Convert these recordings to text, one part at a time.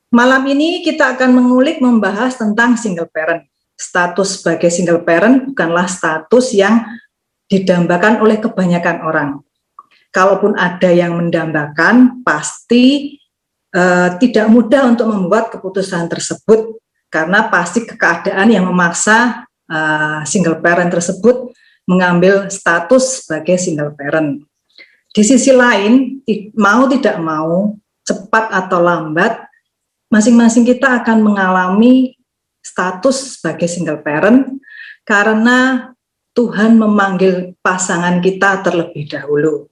Malam ini kita akan mengulik membahas tentang single parent. Status sebagai single parent bukanlah status yang didambakan oleh kebanyakan orang. Kalaupun ada yang mendambakan, pasti tidak mudah untuk membuat keputusan tersebut karena pasti keadaan yang memaksa single parent tersebut mengambil status sebagai single parent. Di sisi lain, mau tidak mau, cepat atau lambat, masing-masing kita akan mengalami status sebagai single parent karena Tuhan memanggil pasangan kita terlebih dahulu.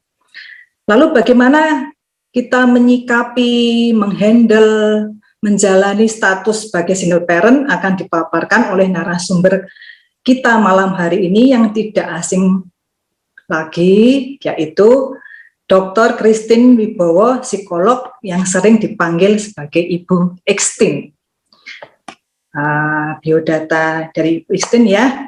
Lalu bagaimana kita menyikapi, menghandle, menjalani status sebagai single parent akan dipaparkan oleh narasumber kita malam hari ini yang tidak asing lagi, yaitu Dr. Christine Wibowo, psikolog yang sering dipanggil sebagai Ibu Christine. Biodata dari Ibu Christine ya.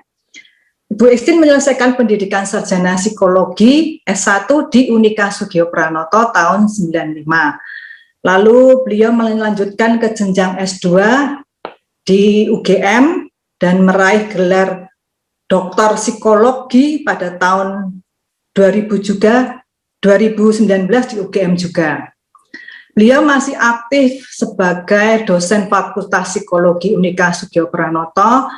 Ibu Christine menyelesaikan pendidikan sarjana psikologi S1 di Unika Sugio Pranoto tahun 95. Lalu beliau melanjutkan ke jenjang S2 di UGM dan meraih gelar doktor psikologi pada tahun 2019 di UGM juga. Beliau masih aktif sebagai dosen Fakultas Psikologi Unika Sugio Pranoto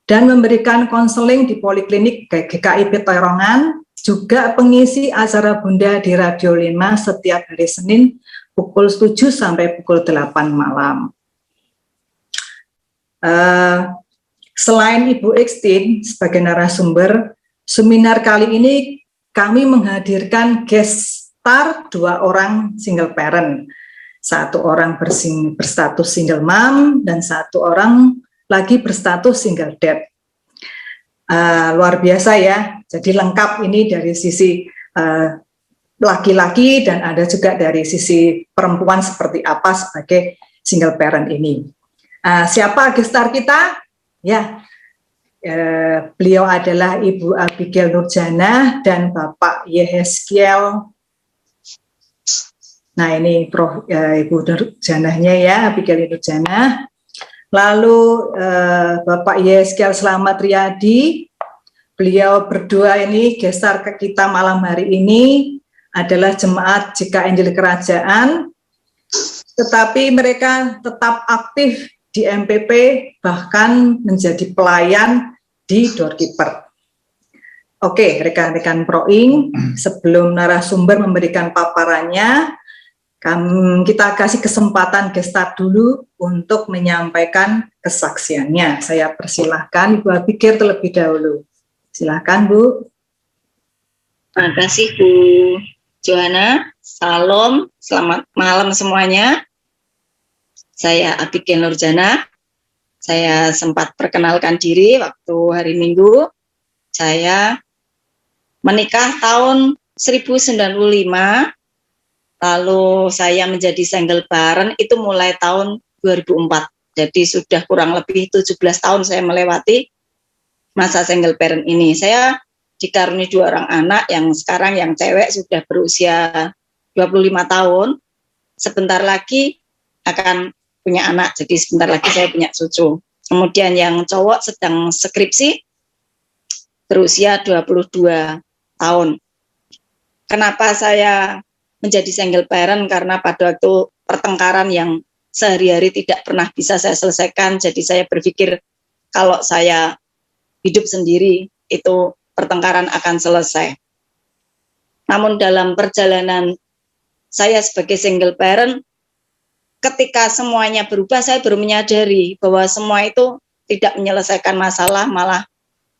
dan memberikan konseling di Poliklinik GKI Petorongan, juga pengisi acara Bunda di Radio 5 setiap hari Senin pukul 7 sampai pukul 8 malam. Selain Ibu Christine sebagai narasumber, seminar kali ini kami menghadirkan guest star 2 orang single parent. 1 orang berstatus single mom dan 1 orang lagi berstatus single dad. Luar biasa ya, jadi lengkap ini dari sisi laki-laki dan ada juga dari sisi perempuan seperti apa sebagai single parent ini. Siapa gestar kita? Ya, beliau adalah Ibu Abigail Nurjanah dan Bapak Yehezkiel. Nah ini Ibu Nurjanahnya ya, Abigail Nurjanah. Lalu Bapak Yehezkiel Selamat Riyadi, beliau berdua ini gestar ke kita malam hari ini adalah jemaat JKI Injil Kerajaan, tetapi mereka tetap aktif di MPP, bahkan menjadi pelayan di doorkeeper. Oke, rekan-rekan Proing, sebelum narasumber memberikan paparannya, kita kasih kesempatan gestar dulu untuk menyampaikan kesaksiannya. Saya persilahkan Ibu Abigail terlebih dahulu. Silakan Bu. Terima kasih Bu Johanna. Salam, selamat malam semuanya. Saya Abigail Nurjanah. Saya sempat perkenalkan diri waktu hari Minggu. Saya menikah tahun 1995. Lalu saya menjadi single parent itu mulai tahun 2004. Jadi sudah kurang lebih 17 tahun saya melewati masa single parent ini. Saya dikaruniai 2 orang anak, yang sekarang yang cewek sudah berusia 25 tahun. Sebentar lagi akan punya anak, jadi sebentar lagi saya punya cucu. Kemudian yang cowok sedang skripsi, berusia 22 tahun. Kenapa saya menjadi single parent? Karena pada waktu pertengkaran yang sehari-hari tidak pernah bisa saya selesaikan, jadi saya berpikir kalau saya hidup sendiri itu pertengkaran akan selesai. Namun dalam perjalanan saya sebagai single parent, ketika semuanya berubah, saya baru menyadari bahwa semua itu tidak menyelesaikan masalah, malah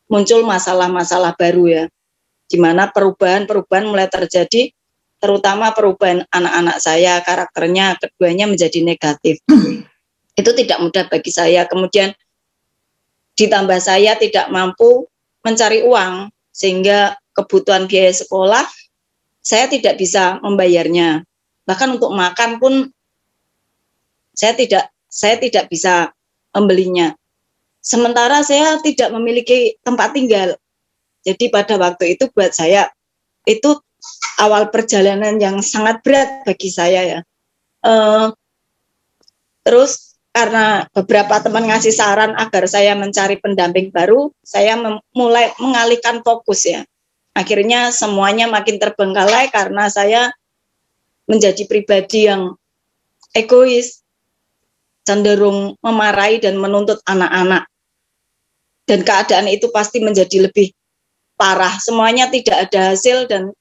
muncul masalah-masalah baru ya, di mana perubahan-perubahan mulai terjadi, terutama perubahan anak-anak saya, karakternya keduanya menjadi negatif. Itu tidak mudah bagi saya. Kemudian ditambah saya tidak mampu mencari uang, sehingga kebutuhan biaya sekolah saya tidak bisa membayarnya. Bahkan untuk makan pun saya tidak bisa membelinya. Sementara saya tidak memiliki tempat tinggal. Jadi pada waktu itu buat saya itu awal perjalanan yang sangat berat bagi saya ya. Terus karena beberapa teman ngasih saran agar saya mencari pendamping baru, saya mulai mengalihkan fokus ya. Akhirnya semuanya makin terbengkalai karena saya menjadi pribadi yang egois, cenderung memarahi dan menuntut anak-anak. Dan keadaan itu pasti menjadi lebih parah. Semuanya tidak ada hasil dan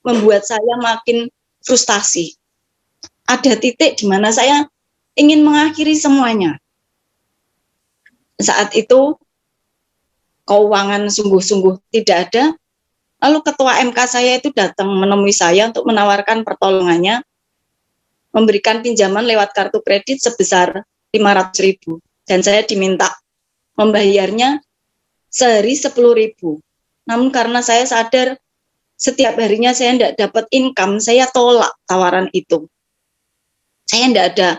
membuat saya makin frustasi. Ada titik di mana saya ingin mengakhiri semuanya. Saat itu keuangan sungguh-sungguh tidak ada. Lalu ketua MK saya itu datang menemui saya untuk menawarkan pertolongannya, memberikan pinjaman lewat kartu kredit sebesar 500.000. Dan saya diminta membayarnya sehari 10.000. Namun karena saya sadar setiap harinya saya tidak dapat income, saya tolak tawaran itu. Saya tidak ada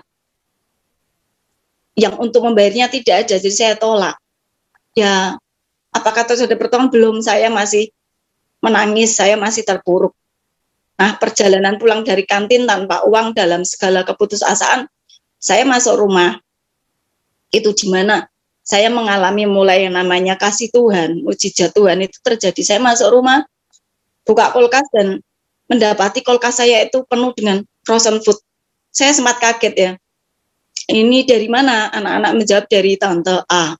yang untuk membayarnya, tidak ada, jadi saya tolak. Ya, apa kata saudara pertolongan, belum, saya masih menangis, saya masih terpuruk. Nah, perjalanan pulang dari kantin tanpa uang dalam segala keputusasaan, saya masuk rumah. Itu di mana saya mengalami mulai yang namanya kasih Tuhan, mujizat Tuhan itu terjadi. Saya masuk rumah, buka kulkas dan mendapati kulkas saya itu penuh dengan frozen food. Saya sempat kaget ya. Ini dari mana? Anak-anak menjawab dari Tante A.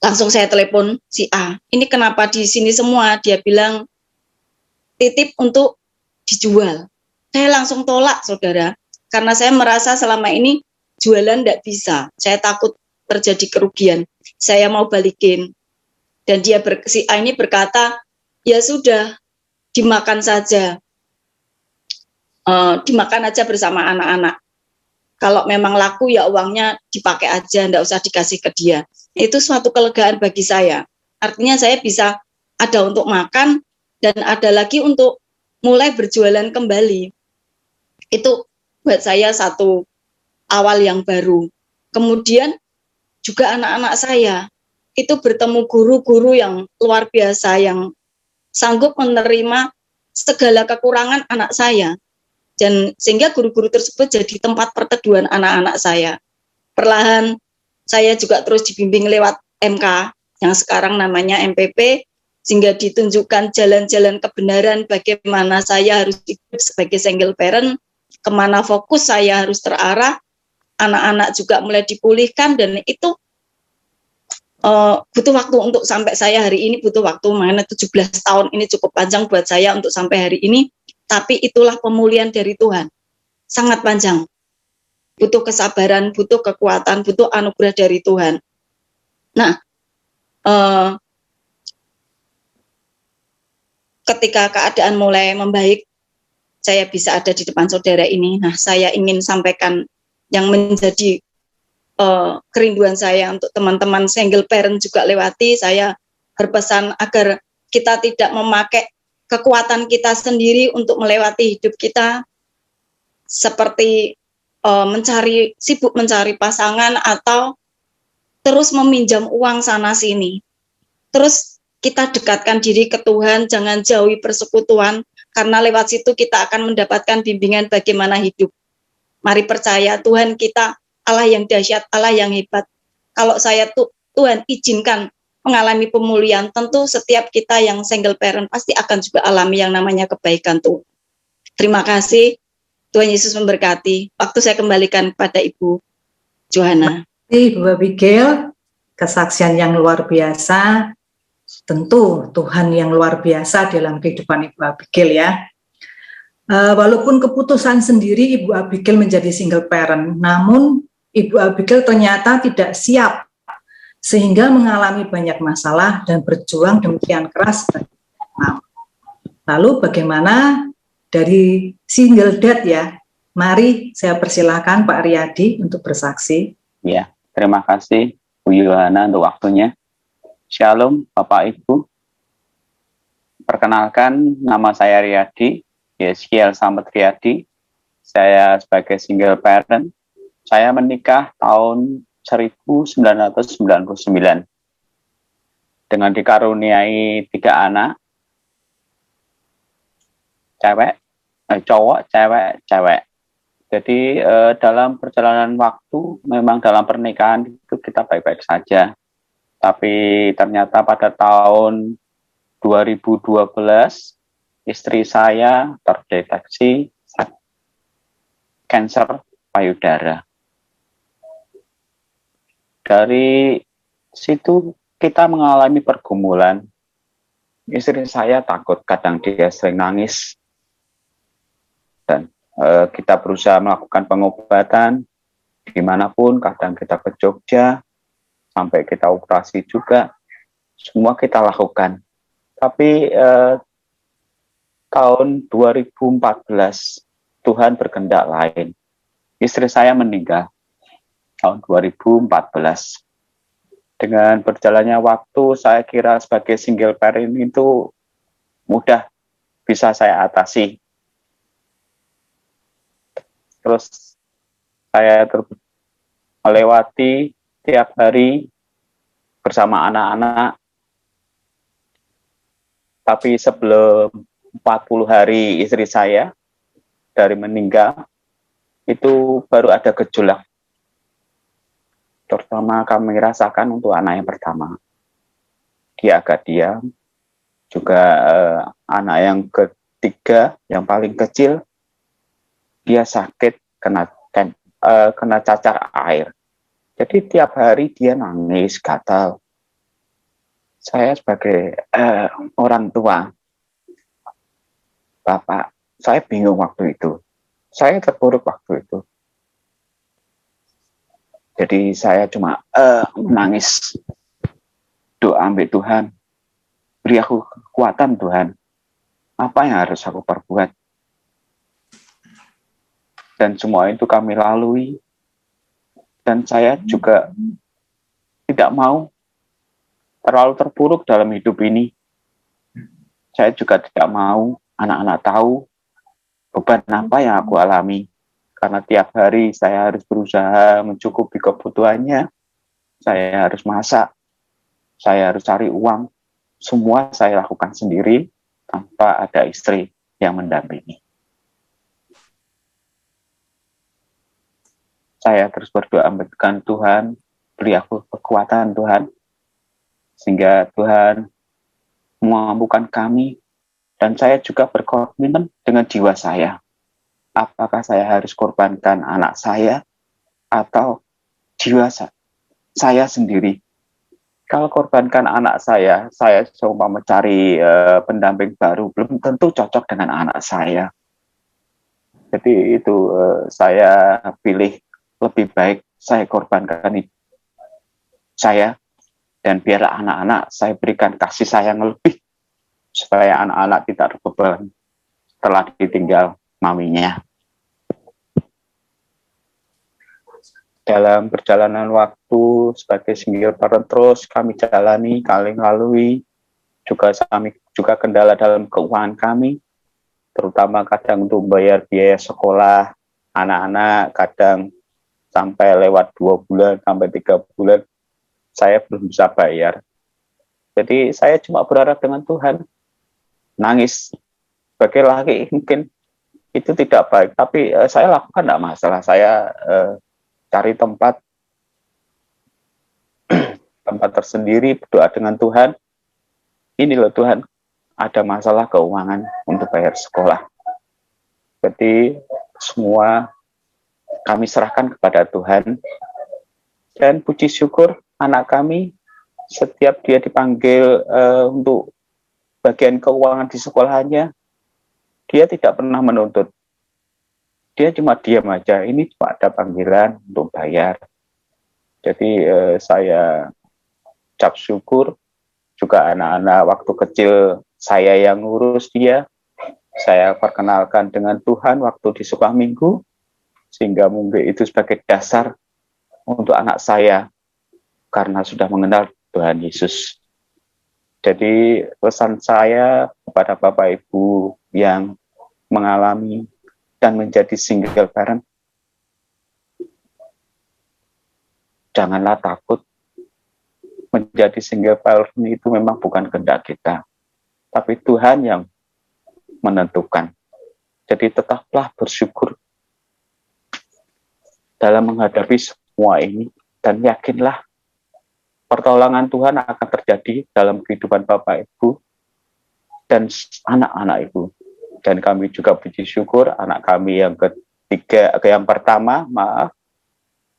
Langsung saya telepon si A. Ini kenapa di sini semua? Dia bilang titip untuk dijual. Saya langsung tolak, saudara. Karena saya merasa selama ini jualan tidak bisa. Saya takut terjadi kerugian. Saya mau balikin. Dan si A ini berkata, ya sudah, dimakan saja. Dimakan aja bersama anak-anak. Kalau memang laku ya uangnya dipakai aja, enggak usah dikasih ke dia. Itu suatu kelegaan bagi saya. Artinya saya bisa ada untuk makan dan ada lagi untuk mulai berjualan kembali. Itu buat saya satu awal yang baru. Kemudian juga anak-anak saya itu bertemu guru-guru yang luar biasa yang sanggup menerima segala kekurangan anak saya. Dan sehingga guru-guru tersebut jadi tempat perteduhan anak-anak saya. Perlahan saya juga terus dibimbing lewat MK yang sekarang namanya MPP, sehingga ditunjukkan jalan-jalan kebenaran bagaimana saya harus hidup sebagai single parent, kemana fokus saya harus terarah, anak-anak juga mulai dipulihkan, dan itu butuh waktu untuk sampai saya hari ini, butuh waktu, makanya 17 tahun ini cukup panjang buat saya untuk sampai hari ini. Tapi itulah pemulihan dari Tuhan. Sangat panjang. Butuh kesabaran, butuh kekuatan, butuh anugerah dari Tuhan. Nah, ketika keadaan mulai membaik, saya bisa ada di depan saudara ini. Nah, saya ingin sampaikan yang menjadi kerinduan saya untuk teman-teman single parent juga lewati. Saya berpesan agar kita tidak memakai kekuatan kita sendiri untuk melewati hidup kita, seperti sibuk mencari pasangan atau terus meminjam uang sana sini. Terus kita dekatkan diri ke Tuhan, jangan jauhi persekutuan, karena lewat situ kita akan mendapatkan bimbingan bagaimana hidup. Mari percaya Tuhan kita Allah yang dahsyat, Allah yang hebat. Kalau saya Tuhan izinkan mengalami pemulihan, tentu setiap kita yang single parent pasti akan juga alami yang namanya kebaikan Tuhan. Terima kasih, Tuhan Yesus memberkati. Waktu saya kembalikan kepada Ibu Johana. Ibu Abigail, kesaksian yang luar biasa, tentu Tuhan yang luar biasa dalam kehidupan Ibu Abigail ya. Walaupun keputusan sendiri Ibu Abigail menjadi single parent, namun Ibu Abigail ternyata tidak siap sehingga mengalami banyak masalah dan berjuang demikian keras. Lalu bagaimana dari single dad ya? Mari saya persilahkan Pak Riyadi untuk bersaksi. Ya, terima kasih Bu Yohana untuk waktunya. Shalom Bapak Ibu. Perkenalkan, nama saya Riyadi, Yeskiel Samad Riyadi. Saya sebagai single parent. Saya menikah tahun 1999 dengan dikaruniai 3 anak, cowok, cewek. Jadi dalam perjalanan waktu, memang dalam pernikahan itu kita baik-baik saja. Tapi ternyata pada tahun 2012, istri saya terdeteksi kanker payudara. Dari situ kita mengalami pergumulan. Istri saya takut, kadang dia sering nangis. Dan kita berusaha melakukan pengobatan dimanapun, kadang kita ke Jogja, sampai kita operasi juga, semua kita lakukan. Tapi tahun 2014, Tuhan berkehendak lain. Istri saya meninggal tahun 2014. Dengan berjalannya waktu, saya kira sebagai single parent itu mudah bisa saya atasi. Terus saya melewati tiap hari bersama anak-anak. Tapi sebelum 40 hari istri saya dari meninggal, itu baru ada gejolak. Terutama kami rasakan untuk anak yang pertama. Dia agak diam. Juga anak yang ketiga, yang paling kecil, dia sakit kena cacar air. Jadi tiap hari dia nangis, gatal. Saya sebagai orang tua, bapak, saya bingung waktu itu. Saya terpuruk waktu itu. Jadi saya cuma menangis, doa ambil Tuhan, beri aku kekuatan Tuhan. Apa yang harus aku perbuat? Dan semua itu kami lalui. Dan saya juga tidak mau terlalu terpuruk dalam hidup ini. Saya juga tidak mau anak-anak tahu beban apa yang aku alami. Karena tiap hari saya harus berusaha mencukupi kebutuhannya. Saya harus masak. Saya harus cari uang. Semua saya lakukan sendiri tanpa ada istri yang mendampingi. Saya terus berdoa dengan Tuhan, beri aku kekuatan Tuhan, sehingga Tuhan memampukan kami, dan saya juga berkomitmen dengan jiwa saya. Apakah saya harus korbankan anak saya, atau jiwa saya sendiri? Kalau korbankan anak saya coba mencari pendamping baru, belum tentu cocok dengan anak saya. Jadi itu saya pilih lebih baik saya korbankan saya, dan biarlah anak-anak saya berikan kasih sayang lebih, supaya anak-anak tidak terbeban setelah ditinggal maminya. Dalam perjalanan waktu sebagai single parent terus kami jalani, kami lalui, juga kendala dalam keuangan kami, terutama kadang untuk membayar biaya sekolah anak-anak, kadang sampai lewat 2 bulan sampai 3 bulan saya belum bisa bayar. Jadi saya cuma berharap dengan Tuhan. Nangis sebagai laki mungkin itu tidak baik, tapi saya lakukan tidak masalah. Saya cari tempat tersendiri, berdoa dengan Tuhan. Ini loh Tuhan, ada masalah keuangan untuk bayar sekolah. Jadi semua kami serahkan kepada Tuhan, dan puji syukur anak kami setiap dia dipanggil untuk bagian keuangan di sekolahnya, dia tidak pernah menuntut. Dia cuma diam aja, ini cuma ada panggilan untuk bayar. Jadi saya ucap syukur, juga anak-anak waktu kecil saya yang ngurus dia, saya perkenalkan dengan Tuhan waktu di sekolah minggu, sehingga mungkin itu sebagai dasar untuk anak saya, karena sudah mengenal Tuhan Yesus. Jadi pesan saya kepada Bapak Ibu yang mengalami dan menjadi single parent, janganlah takut. Menjadi single parent itu memang bukan kehendak kita, tapi Tuhan yang menentukan. Jadi tetaplah bersyukur, dalam menghadapi semua ini, dan yakinlah pertolongan Tuhan akan terjadi dalam kehidupan Bapak Ibu dan anak-anak Ibu. Dan kami juga puji syukur anak kami yang yang pertama,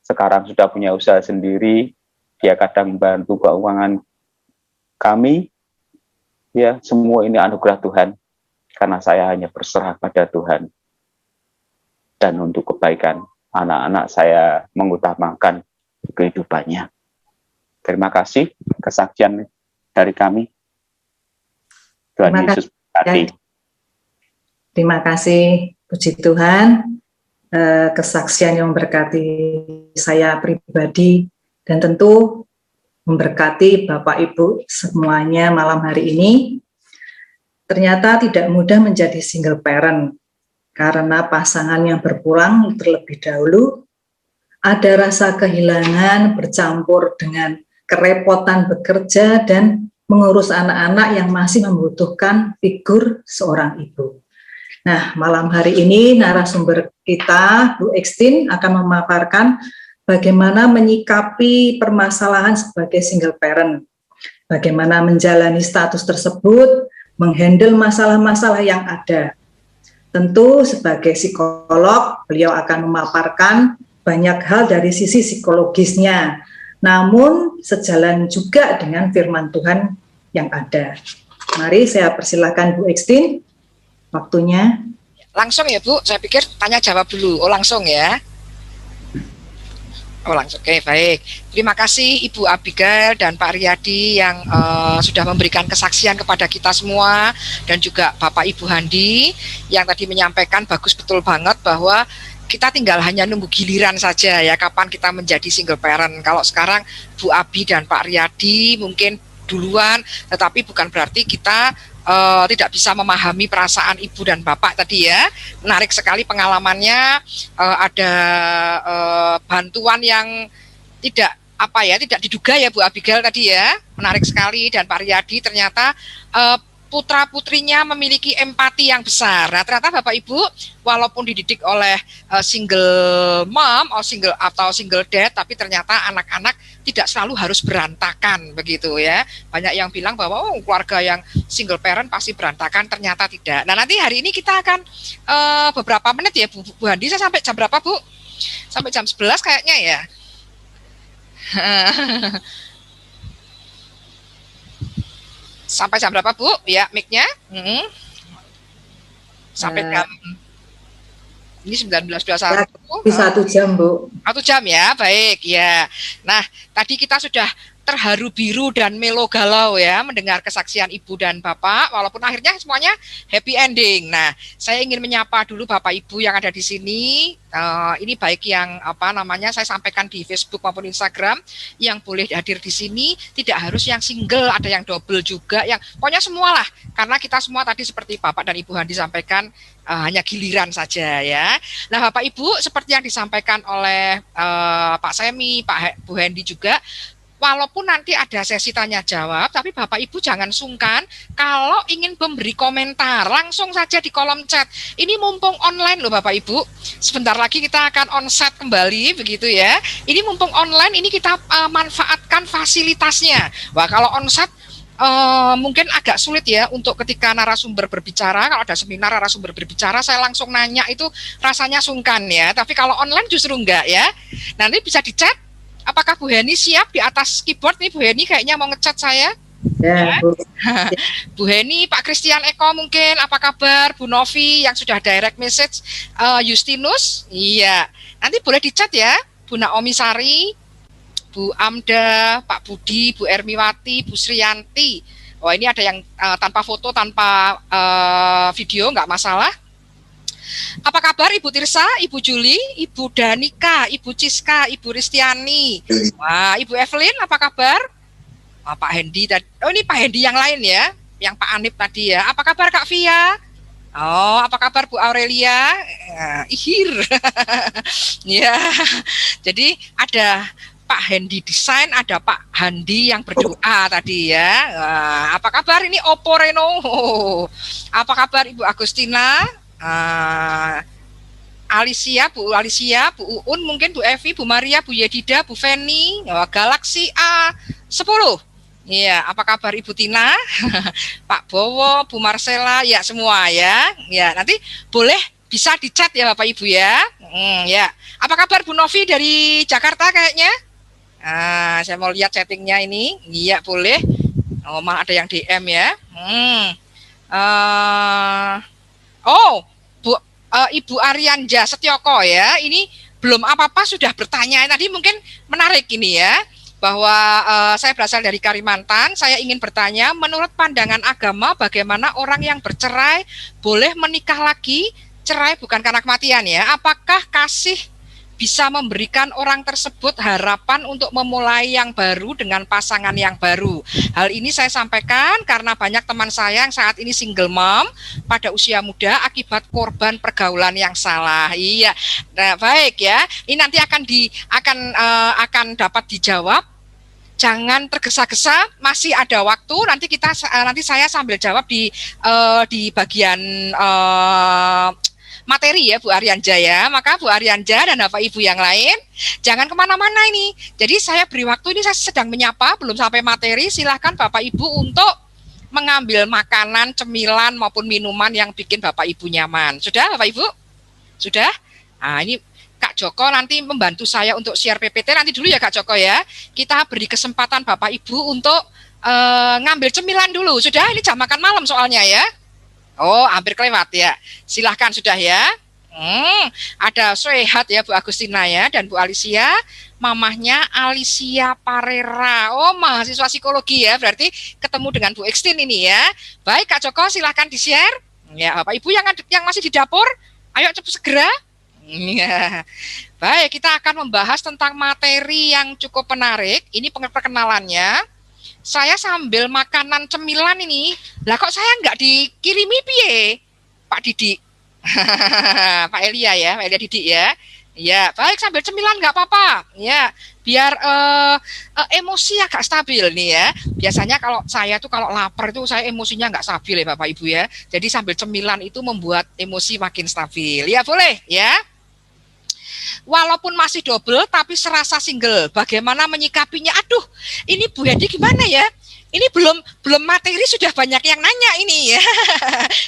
sekarang sudah punya usaha sendiri, dia kadang bantu keuangan kami. Ya, semua ini anugerah Tuhan, karena saya hanya berserah pada Tuhan. Dan untuk kebaikan anak-anak saya mengutamakan kehidupannya. Terima kasih kesaksian dari kami. Tuhan Yesus berkati. Terima kasih, puji Tuhan, kesaksian yang memberkati saya pribadi dan tentu memberkati Bapak Ibu semuanya malam hari ini. Ternyata tidak mudah menjadi single parent karena pasangan yang berpulang terlebih dahulu, ada rasa kehilangan bercampur dengan kerepotan bekerja dan mengurus anak-anak yang masih membutuhkan figur seorang ibu. Nah, malam hari ini narasumber kita, Bu Ekstin, akan memaparkan bagaimana menyikapi permasalahan sebagai single parent, bagaimana menjalani status tersebut, menghandle masalah-masalah yang ada. Tentu sebagai psikolog, beliau akan memaparkan banyak hal dari sisi psikologisnya, namun sejalan juga dengan firman Tuhan yang ada. Mari saya persilakan Bu Ekstin. Waktunya. Langsung ya Bu, saya pikir tanya jawab dulu. Oh langsung ya. Oh langsung, oke baik. Terima kasih Ibu Abigail dan Pak Riyadi yang sudah memberikan kesaksian kepada kita semua, dan juga Bapak Ibu Handi yang tadi menyampaikan bagus betul banget bahwa kita tinggal hanya nunggu giliran saja ya, kapan kita menjadi single parent. Kalau sekarang Bu Abi dan Pak Riyadi mungkin duluan, tetapi bukan berarti kita tidak bisa memahami perasaan ibu dan bapak tadi ya. Menarik sekali pengalamannya, ada bantuan yang tidak diduga ya Bu Abigail tadi ya. Menarik sekali, dan Pak Riyadi ternyata putra-putrinya memiliki empati yang besar. Nah, ternyata Bapak Ibu walaupun dididik oleh single mom atau single dad, tapi ternyata anak-anak tidak selalu harus berantakan begitu ya. Banyak yang bilang bahwa keluarga yang single parent pasti berantakan, ternyata tidak. Nah, nanti hari ini kita akan beberapa menit ya Bu Handi, saya sampai jam berapa Bu? Sampai jam 11 kayaknya ya. Sampai jam berapa Bu? Ya, mic-nya. Sampai jam ini 19.21. Bisa 1 jam Bu. 1 jam ya, baik ya. Nah, tadi kita sudah terharu biru dan melo galau ya mendengar kesaksian ibu dan bapak, walaupun akhirnya semuanya happy ending. Nah, saya ingin menyapa dulu Bapak Ibu yang ada di sini. Ini baik yang saya sampaikan di Facebook maupun Instagram, yang boleh hadir di sini tidak harus yang single, ada yang double juga, yang pokoknya semualah, karena kita semua tadi seperti Bapak dan Ibu Handi sampaikan hanya giliran saja ya. Nah, Bapak Ibu seperti yang disampaikan oleh Pak Semi, Bu Handi juga, walaupun nanti ada sesi tanya jawab, tapi Bapak Ibu jangan sungkan kalau ingin memberi komentar, langsung saja di kolom chat. Ini mumpung online loh Bapak Ibu. Sebentar lagi kita akan onsite kembali begitu ya. Ini mumpung online, ini kita manfaatkan fasilitasnya. Wah, kalau onsite mungkin agak sulit ya untuk ketika narasumber berbicara. Kalau ada seminar narasumber berbicara, saya langsung nanya, itu rasanya sungkan ya. Tapi kalau online justru enggak ya. Nanti bisa di chat. Apakah Bu Heni siap di atas keyboard nih? Bu Heni kayaknya mau ngechat saya. Ya, Bu. Bu Heni, Pak Christian Eko mungkin, apa kabar? Bu Novi yang sudah direct message, Justinus, iya. Nanti boleh di chat ya, Bu Naomi Sari, Bu Amda, Pak Budi, Bu Ermiwati, Bu Sriyanti. Oh, ini ada yang tanpa foto, tanpa video, nggak masalah. Apa kabar Ibu Tirsa, Ibu Juli, Ibu Danika, Ibu Ciska, Ibu Ristiani. Wah, Ibu Evelyn, apa kabar? Pak Hendi tadi. Oh, ini Pak Hendi yang lain ya, yang Pak Anip tadi ya. Apa kabar Kak Via? Oh, apa kabar Bu Aurelia? Ihir. Ya. Jadi ada Pak Hendi Desain, ada Pak Handi yang berdoa tadi ya. Apa kabar ini Oppo Reno? Apa kabar Ibu Agustina? Bu Alicia, Bu Uun, mungkin Bu Evi, Bu Maria, Bu Yedida, Bu Feni, Galaksi A10. Iya, apa kabar Ibu Tina, Pak Bowo, Bu Marcella, ya semua ya. Ya, nanti boleh bisa dicat ya Bapak Ibu ya. Ya. Apa kabar Bu Novi dari Jakarta kayaknya? Saya mau lihat chattingnya ini. Iya, boleh. Oh, malah ada yang DM ya. Ibu Arianja Setioko ya, ini belum apa-apa sudah bertanya. Tadi mungkin menarik ini ya, bahwa saya berasal dari Kalimantan, saya ingin bertanya, menurut pandangan agama bagaimana orang yang bercerai boleh menikah lagi, cerai bukan karena kematian ya, apakah kasih bisa memberikan orang tersebut harapan untuk memulai yang baru dengan pasangan yang baru. Hal ini saya sampaikan karena banyak teman saya yang saat ini single mom pada usia muda akibat korban pergaulan yang salah. Iya, nah, baik ya. Ini nanti akan dapat dijawab. Jangan tergesa-gesa, masih ada waktu. Nanti saya sambil jawab di bagian materi ya Bu Arianja ya. Maka Bu Arianja dan Bapak Ibu yang lain jangan kemana-mana ini. Jadi saya beri waktu ini, saya sedang menyapa, belum sampai materi. Silahkan Bapak Ibu untuk mengambil makanan, cemilan maupun minuman yang bikin Bapak Ibu nyaman. Sudah Bapak Ibu? Sudah? Nah ini Kak Joko nanti membantu saya untuk share PPT nanti dulu ya Kak Joko ya. Kita beri kesempatan Bapak Ibu untuk ngambil cemilan dulu. Sudah? Ini jam makan malam soalnya ya. Oh, hampir kelewat ya. Silahkan sudah ya. Ada sehat ya Bu Agustina ya, dan Bu Alicia, mamahnya Alicia Parera. Oh, mahasiswa psikologi ya, berarti ketemu dengan Bu Ekstin ini ya. Baik Kak Joko, silahkan di-share. Ya, Bapak Ibu yang masih di dapur, ayo cepat segera. Ya. Baik, kita akan membahas tentang materi yang cukup menarik. Ini perkenalannya. Saya sambil makanan cemilan ini, lah kok saya nggak dikirimi piye, Pak Didi, Pak Elia ya, Pak Elia Didi ya, ya baik sambil cemilan nggak apa-apa, ya biar emosi agak stabil nih ya. Biasanya kalau saya tuh kalau lapar itu saya emosinya nggak stabil ya Bapak Ibu ya. Jadi sambil cemilan itu membuat emosi makin stabil, ya boleh ya. Walaupun masih double tapi serasa single. Bagaimana menyikapinya? Aduh, ini Bu Hedi gimana ya? Ini belum materi sudah banyak yang nanya ini ya.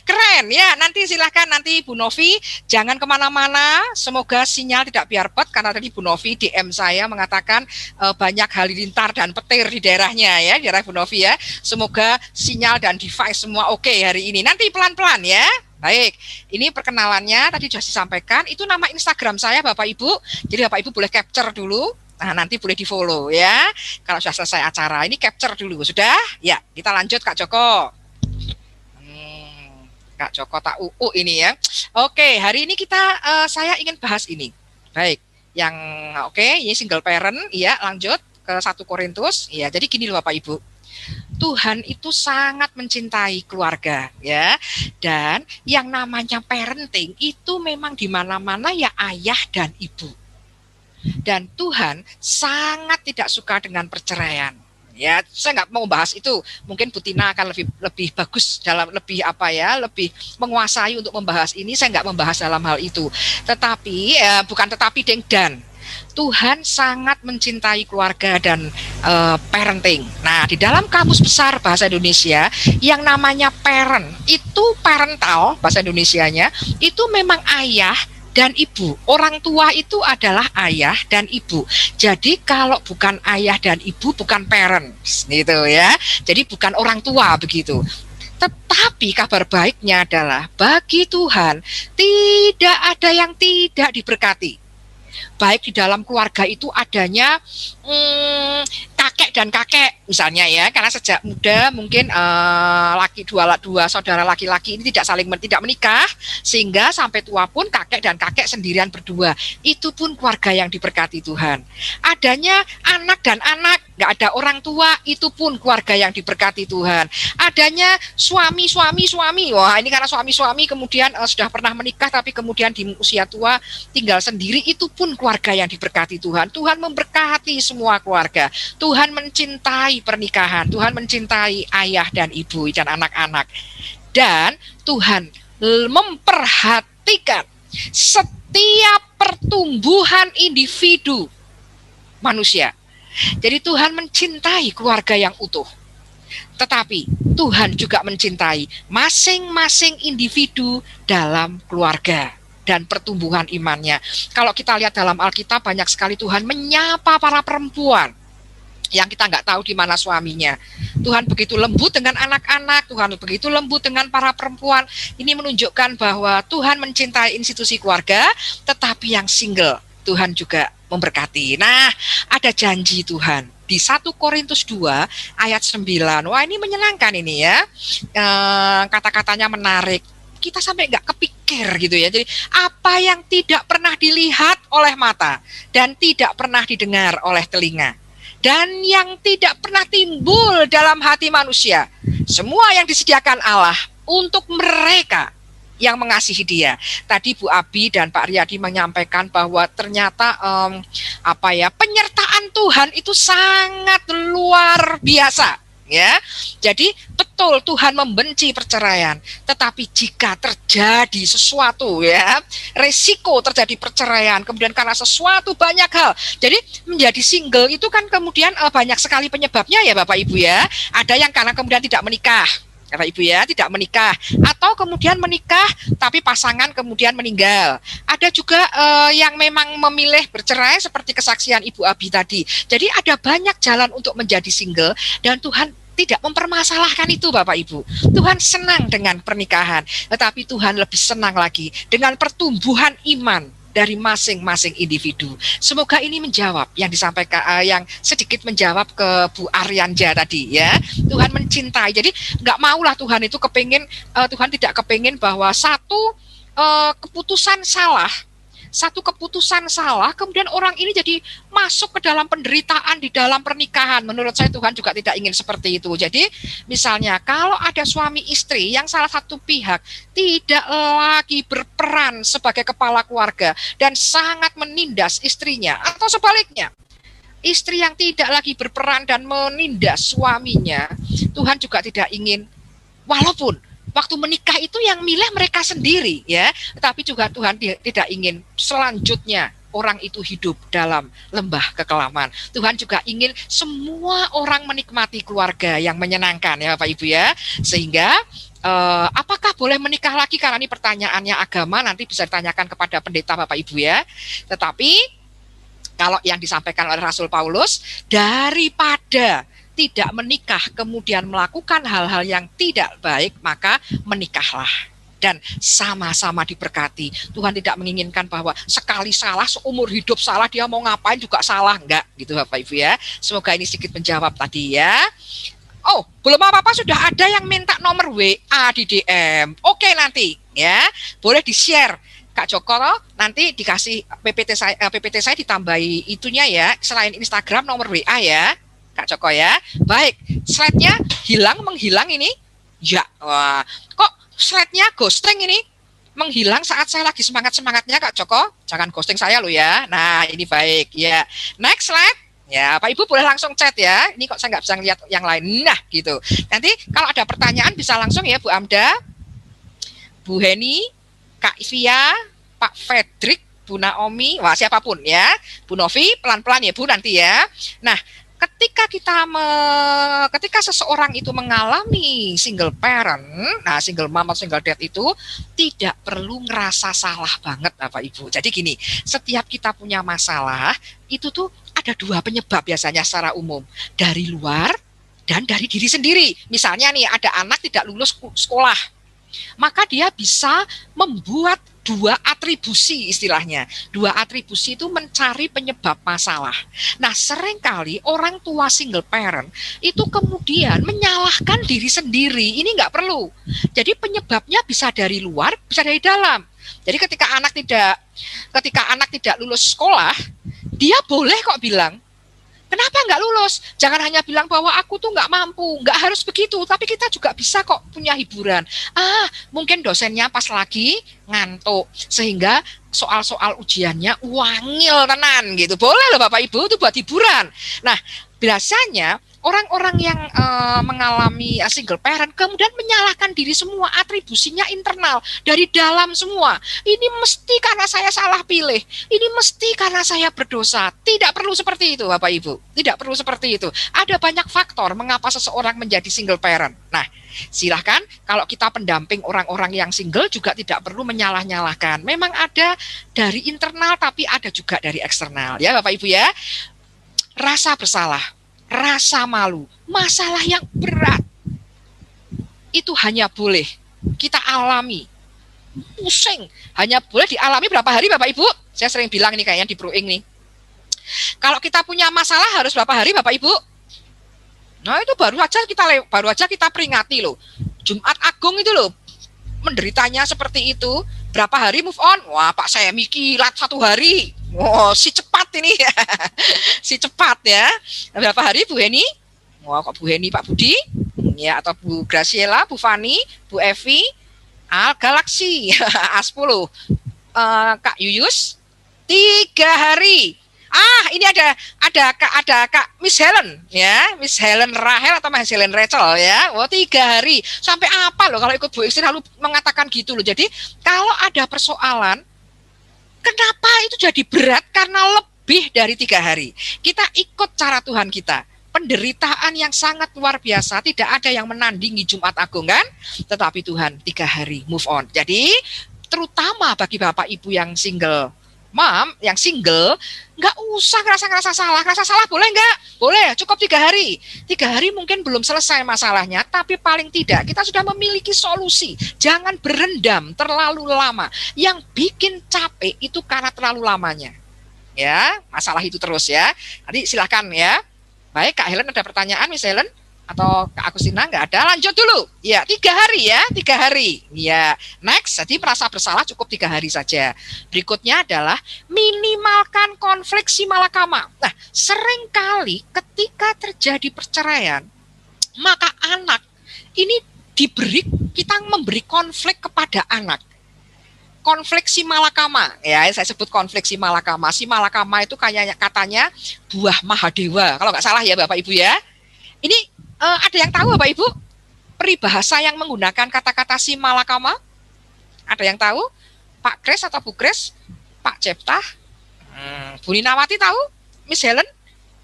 Keren ya. Nanti silahkan nanti Bu Novi jangan kemana-mana. Semoga sinyal tidak biarpet karena tadi Bu Novi DM saya mengatakan banyak halilintar dan petir di daerahnya ya, daerah Bu Novi ya. Semoga sinyal dan device semua oke hari ini. Nanti pelan-pelan ya. Baik, ini perkenalannya tadi sudah disampaikan, itu nama Instagram saya Bapak Ibu, jadi Bapak Ibu boleh capture dulu, nah nanti boleh di follow ya, kalau sudah selesai acara, ini capture dulu, sudah? Ya, kita lanjut Kak Joko. Kak Joko tak UU ini ya. Oke, hari ini saya ingin bahas ini, baik, yang ini single parent, ya lanjut ke 1 Korintus, ya jadi gini loh Bapak Ibu. Tuhan itu sangat mencintai keluarga ya, dan yang namanya parenting itu memang di mana-mana ya ayah dan ibu. Dan Tuhan sangat tidak suka dengan perceraian. Ya, saya nggak mau bahas itu. Mungkin Bu Tina akan lebih bagus lebih menguasai untuk membahas ini. Saya nggak membahas dalam hal itu. Tetapi dan Tuhan sangat mencintai keluarga dan parenting. Nah, di dalam Kamus Besar Bahasa Indonesia, yang namanya parent, itu parental, bahasa Indonesianya, itu memang ayah dan ibu. Orang tua itu adalah ayah dan ibu. Jadi kalau bukan ayah dan ibu, bukan parents, gitu ya. Jadi bukan orang tua begitu. Tetapi kabar baiknya adalah bagi Tuhan tidak ada yang tidak diberkati. Baik di dalam keluarga itu adanya kakek dan kakek misalnya ya, karena sejak muda mungkin dua saudara laki-laki ini tidak menikah, sehingga sampai tua pun kakek dan kakek sendirian berdua. Itu pun keluarga yang diberkati Tuhan. Adanya anak dan anak, nggak ada orang tua, itu pun keluarga yang diberkati Tuhan. Adanya suami, wah ini karena suami kemudian sudah pernah menikah tapi kemudian di usia tua tinggal sendiri, itu pun keluarga yang diberkati Tuhan. Tuhan memberkati semua keluarga. Tuhan mencintai pernikahan. Tuhan mencintai ayah dan ibu dan anak-anak. Dan Tuhan memperhatikan setiap setiap pertumbuhan individu manusia. Jadi Tuhan mencintai keluarga yang utuh. Tetapi Tuhan juga mencintai masing-masing individu dalam keluarga dan pertumbuhan imannya. Kalau kita lihat dalam Alkitab, banyak sekali Tuhan menyapa para perempuan yang kita nggak tahu di mana suaminya. Tuhan begitu lembut dengan anak-anak, Tuhan begitu lembut dengan para perempuan. Ini menunjukkan bahwa Tuhan mencintai institusi keluarga, tetapi yang single Tuhan juga memberkati. Nah, ada janji Tuhan di 1 Korintus 2 ayat 9. Wah, ini menyenangkan ini ya. Kata-katanya menarik. Kita sampai nggak kepikir gitu ya. Jadi apa yang tidak pernah dilihat oleh mata dan tidak pernah didengar oleh telinga dan yang tidak pernah timbul dalam hati manusia, semua yang disediakan Allah untuk mereka yang mengasihi Dia. Tadi Bu Abi dan Pak Riyadi menyampaikan bahwa ternyata penyertaan Tuhan itu sangat luar biasa. Ya, jadi betul Tuhan membenci perceraian, tetapi jika terjadi sesuatu ya, resiko terjadi perceraian, kemudian karena sesuatu banyak hal, jadi menjadi single itu kan kemudian banyak sekali penyebabnya ya Bapak Ibu ya. Ada yang karena kemudian tidak menikah, Bapak Ibu ya, tidak menikah, atau kemudian menikah tapi pasangan kemudian meninggal. Ada juga yang memang memilih bercerai seperti kesaksian Ibu Abi tadi. Jadi ada banyak jalan untuk menjadi single dan Tuhan tidak mempermasalahkan itu Bapak Ibu. Tuhan senang dengan pernikahan, tetapi Tuhan lebih senang lagi dengan pertumbuhan iman dari masing-masing individu. Semoga ini menjawab yang disampaikan, yang sedikit menjawab ke Bu Aryanja tadi ya. Tuhan mencintai, jadi nggak maulah Tuhan itu Tuhan tidak kepingin bahwa satu keputusan salah, kemudian orang ini jadi masuk ke dalam penderitaan di dalam pernikahan. Menurut saya Tuhan juga tidak ingin seperti itu. Jadi misalnya kalau ada suami istri yang salah satu pihak tidak lagi berperan sebagai kepala keluarga dan sangat menindas istrinya, atau sebaliknya, istri yang tidak lagi berperan dan menindas suaminya, Tuhan juga tidak ingin, walaupun waktu menikah itu yang milih mereka sendiri ya, tetapi juga Tuhan tidak ingin selanjutnya orang itu hidup dalam lembah kekelaman. Tuhan juga ingin semua orang menikmati keluarga yang menyenangkan ya Bapak Ibu ya. Sehingga apakah boleh menikah lagi, karena ini pertanyaannya agama, nanti bisa ditanyakan kepada pendeta Bapak Ibu ya. Tetapi kalau yang disampaikan oleh Rasul Paulus, daripada tidak menikah kemudian melakukan hal-hal yang tidak baik, maka menikahlah dan sama-sama diberkati. Tuhan tidak menginginkan bahwa sekali salah seumur hidup salah, dia mau ngapain juga salah, enggak gitu Bapak Ibu ya. Semoga ini sedikit menjawab tadi ya. Oh, belum apa-apa sudah ada yang minta nomor WA di DM. Oke, nanti ya boleh di-share Kak Joko, nanti dikasih PPT saya ditambahi itunya ya, selain Instagram nomor WA ya Kak Joko ya. Baik, slide-nya menghilang ini. Ya, wah, kok slide-nya ghosting ini? Menghilang saat saya lagi semangat-semangatnya Kak Joko. Jangan ghosting saya loh ya. Nah, ini baik ya. Next slide. Ya, Pak Ibu boleh langsung chat ya. Ini kok saya nggak bisa lihat yang lain. Nah, gitu. Nanti kalau ada pertanyaan bisa langsung ya Bu Amda, Bu Heni, Kak Ivia, Pak Fredrik, Bu Naomi, wah siapapun ya. Bu Novi, pelan-pelan ya Bu nanti ya. Nah, ketika seseorang itu mengalami single parent, nah single mom atau single dad itu tidak perlu ngerasa salah banget Bapak Ibu. Jadi gini, setiap kita punya masalah, itu tuh ada dua penyebab biasanya secara umum, dari luar dan dari diri sendiri. Misalnya nih ada anak tidak lulus sekolah, maka dia bisa membuat dua atribusi istilahnya. Dua atribusi itu mencari penyebab masalah. Nah, seringkali orang tua single parent itu kemudian menyalahkan diri sendiri. Ini nggak perlu. Jadi penyebabnya bisa dari luar, bisa dari dalam. Jadi ketika anak tidak lulus sekolah, dia boleh kok bilang, kenapa nggak lulus? Jangan hanya bilang bahwa aku tuh nggak mampu, nggak harus begitu. Tapi kita juga bisa kok punya hiburan. Mungkin dosennya pas lagi ngantuk, sehingga soal-soal ujiannya wangil tenan gitu. Boleh loh Bapak Ibu, itu buat hiburan. Nah, biasanya orang-orang yang mengalami single parent kemudian menyalahkan diri semua, atribusinya internal dari dalam semua. Ini mesti karena saya salah pilih, ini mesti karena saya berdosa. Tidak perlu seperti itu, Bapak Ibu. Tidak perlu seperti itu. Ada banyak faktor mengapa seseorang menjadi single parent. Nah, silahkan kalau kita pendamping orang-orang yang single juga tidak perlu menyalah-nyalahkan. Memang ada dari internal tapi ada juga dari eksternal, ya Bapak Ibu ya. Rasa bersalah, rasa malu, masalah yang berat, itu hanya boleh kita alami. Pusing, hanya boleh dialami berapa hari Bapak Ibu? Saya sering bilang nih kayaknya di Proing nih. Kalau kita punya masalah harus berapa hari Bapak Ibu? Nah itu baru aja kita peringati loh. Jumat Agung itu loh, menderitanya seperti itu. Berapa hari move on? Wah Pak saya mikirat 1 hari. Wow, si cepat ini. Si cepat ya. Berapa hari Bu Heni? Wah kok Bu Heni Pak Budi? Ya atau Bu Graciela, Bu Fani, Bu Evi, Al Galaxy, A10. Kak Yuyus 3 hari. Ini ada Kak Miss Helen ya, Miss Helen Rahel atau Miss Helen Rachel ya. 3 hari. Sampai apa loh kalau ikut Bu Istri lalu mengatakan gitu loh. Jadi kalau ada persoalan, kenapa itu jadi berat? Karena lebih dari 3 hari. Kita ikut cara Tuhan kita. Penderitaan yang sangat luar biasa, tidak ada yang menandingi Jumat Agung kan? Tetapi Tuhan 3 hari move on. Jadi terutama bagi Bapak Ibu yang single, Mom, yang single, nggak usah ngerasa salah. Ngerasa salah boleh nggak? Boleh, cukup 3 hari. 3 hari mungkin belum selesai masalahnya, tapi paling tidak kita sudah memiliki solusi. Jangan berendam terlalu lama. Yang bikin capek itu karena terlalu lamanya. Ya, masalah itu terus ya. Nanti silakan ya. Baik, Kak Helen ada pertanyaan, Miss Helen? Atau Kak Agustina nggak ada? Lanjut dulu. Ya, 3 hari ya, 3 hari. Ya, next. Jadi merasa bersalah cukup 3 hari saja. Berikutnya adalah minimalkan konflik si malakama. Nah, seringkali ketika terjadi perceraian, maka anak ini kita memberi konflik kepada anak. Konflik si malakama, ya saya sebut konflik si malakama. Si malakama itu katanya buah Mahadewa, kalau nggak salah ya Bapak Ibu ya. Ini ada yang tahu Bapak Ibu peribahasa yang menggunakan kata-kata si malakama? Ada yang tahu? Pak Kres atau Bu Kres? Pak Ceptah? Bu Ninawati tahu? Miss Helen?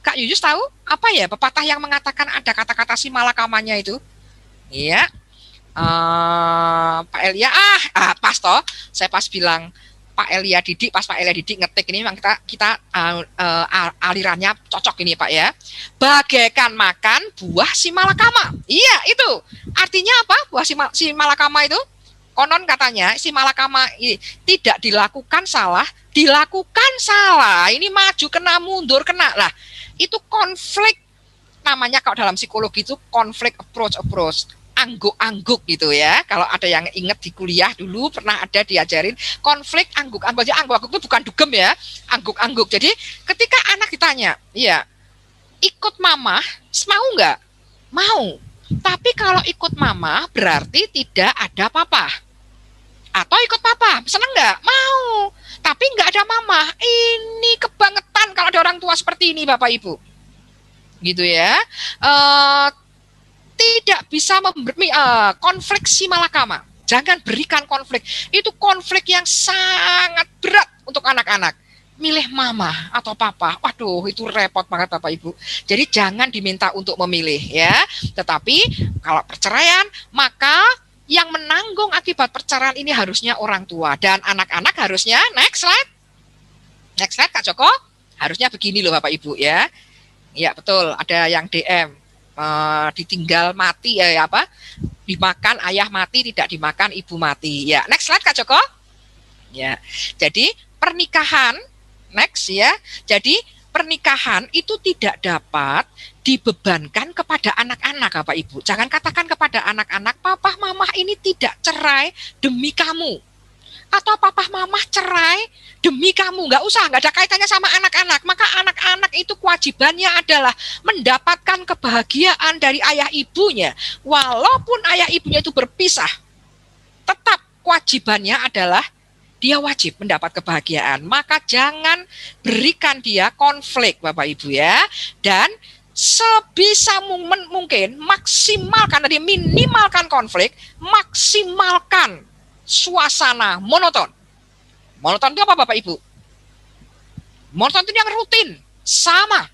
Kak Yuyus tahu? Apa ya pepatah yang mengatakan ada kata-kata si malakamanya itu? Iya. Pak Elia, pas toh. Saya pas bilang Pak Elia Didik, pas Pak Elia Didik ngetik ini memang kita alirannya cocok ini Pak ya. Bagaikan makan buah si malakama. Iya itu. Artinya apa? Buah si malakama itu? Konon katanya si malakama ini tidak dilakukan salah, dilakukan salah. Ini maju kena, mundur kena. Lah, itu konflik namanya kalau dalam psikologi itu konflik approach. Angguk-angguk gitu ya. Kalau ada yang ingat di kuliah dulu pernah ada diajarin konflik angguk-angguk. Jadi angguk-angguk itu bukan dugem ya, angguk-angguk. Jadi ketika anak ditanya, ya ikut mama, mau nggak? Mau. Tapi kalau ikut mama berarti tidak ada papa. Atau ikut papa, seneng nggak? Mau. Tapi nggak ada mama. Ini kebangetan kalau ada orang tua seperti ini Bapak Ibu. Gitu ya. Tidak bisa memberi konflik si malakama. Jangan berikan konflik. Itu konflik yang sangat berat untuk anak-anak. Milih mama atau papa. Waduh, itu repot banget Bapak Ibu. Jadi jangan diminta untuk memilih ya. Tetapi kalau perceraian, maka yang menanggung akibat perceraian ini harusnya orang tua dan anak-anak harusnya next slide Kak Joko. Harusnya begini loh Bapak Ibu ya. Ya betul, ada yang DM. Ditinggal mati dimakan ayah mati, tidak dimakan ibu mati ya. Next slide Kak Joko ya. Jadi pernikahan next ya. Jadi pernikahan itu tidak dapat dibebankan kepada anak-anak Bapak Ibu. Jangan katakan kepada anak-anak papa mama ini tidak cerai demi kamu, atau papa mama cerai demi kamu. Nggak usah, nggak ada kaitannya sama anak-anak. Maka anak-anak itu kewajibannya adalah mendapatkan kebahagiaan dari ayah ibunya. Walaupun ayah ibunya itu berpisah, tetap kewajibannya adalah dia wajib mendapat kebahagiaan. Maka jangan berikan dia konflik Bapak Ibu ya. Dan sebisa mungkin maksimalkan, tadi minimalkan konflik, maksimalkan suasana monoton. Monoton itu apa Bapak Ibu? Monoton itu yang rutin, sama.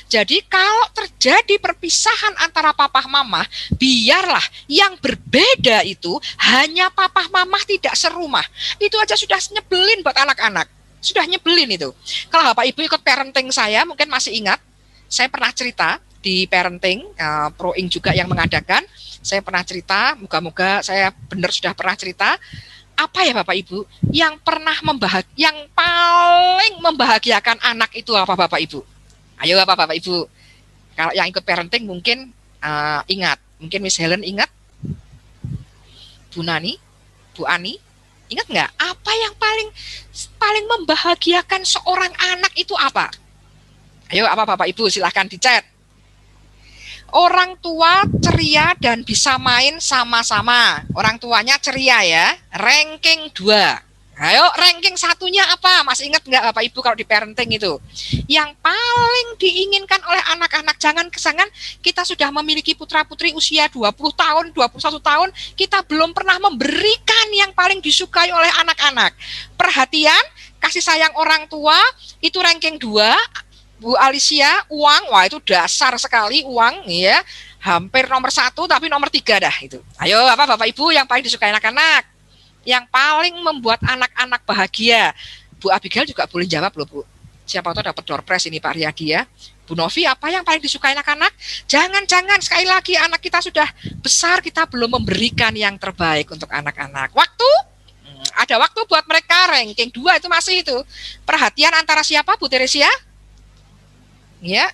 Jadi kalau terjadi perpisahan antara papa mama, biarlah yang berbeda itu hanya papa mama tidak serumah. Itu aja sudah nyebelin buat anak-anak. Sudah nyebelin itu. Kalau Bapak Ibu ikut parenting saya, mungkin masih ingat, saya pernah cerita di parenting, Pro Ing juga yang mengadakan. Saya pernah cerita, moga-moga saya benar sudah pernah cerita. Apa ya Bapak Ibu, yang paling membahagiakan anak itu apa Bapak Ibu? Ayo Bapak Ibu, kalau yang ikut parenting mungkin ingat, mungkin Miss Helen ingat, Bu Nani, Bu Ani, ingat nggak? Apa yang paling membahagiakan seorang anak itu apa? Ayo apa Bapak Ibu, silahkan di chat. Orang tua ceria dan bisa main sama-sama. Orang tuanya ceria ya, ranking 2. Ayo ranking satunya apa? Masih ingat nggak Bapak Ibu kalau di parenting itu? Yang paling diinginkan oleh anak-anak, jangan kita sudah memiliki putra-putri usia 20 tahun, 21 tahun, kita belum pernah memberikan yang paling disukai oleh anak-anak. Perhatian, kasih sayang orang tua, itu ranking 2. Bu Alicia, uang, wah itu dasar sekali uang ya, hampir nomor 1 tapi nomor 3 dah itu. Ayo apa Bapak Ibu yang paling disukai anak-anak, yang paling membuat anak-anak bahagia. Bu Abigail juga boleh jawab loh Bu, siapa tahu dapat door prize ini Pak Riyadi ya. Bu Novi, apa yang paling disukai anak-anak? Jangan sekali lagi anak kita sudah besar, kita belum memberikan yang terbaik untuk anak-anak. Waktu? Ada waktu buat mereka, ranking 2 itu masih itu. Perhatian antara siapa Bu Teresia? Ya,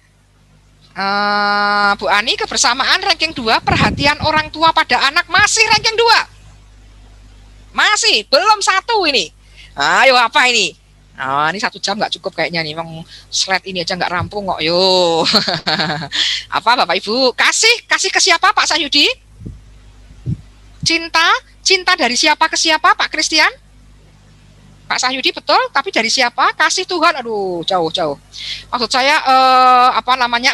Bu Ani, kebersamaan ranking 2, perhatian orang tua pada anak masih ranking 2. Masih, belum 1 ini. Ayo apa ini? Ini 1 jam nggak cukup kayaknya nih, memang slide ini aja nggak rampung kok. Yo, apa Bapak Ibu? Kasih ke siapa Pak Sahyudi? Cinta dari siapa ke siapa Pak Christian? Pak Sahyudi betul, tapi dari siapa? Kasih Tuhan. Aduh, jauh. Maksud saya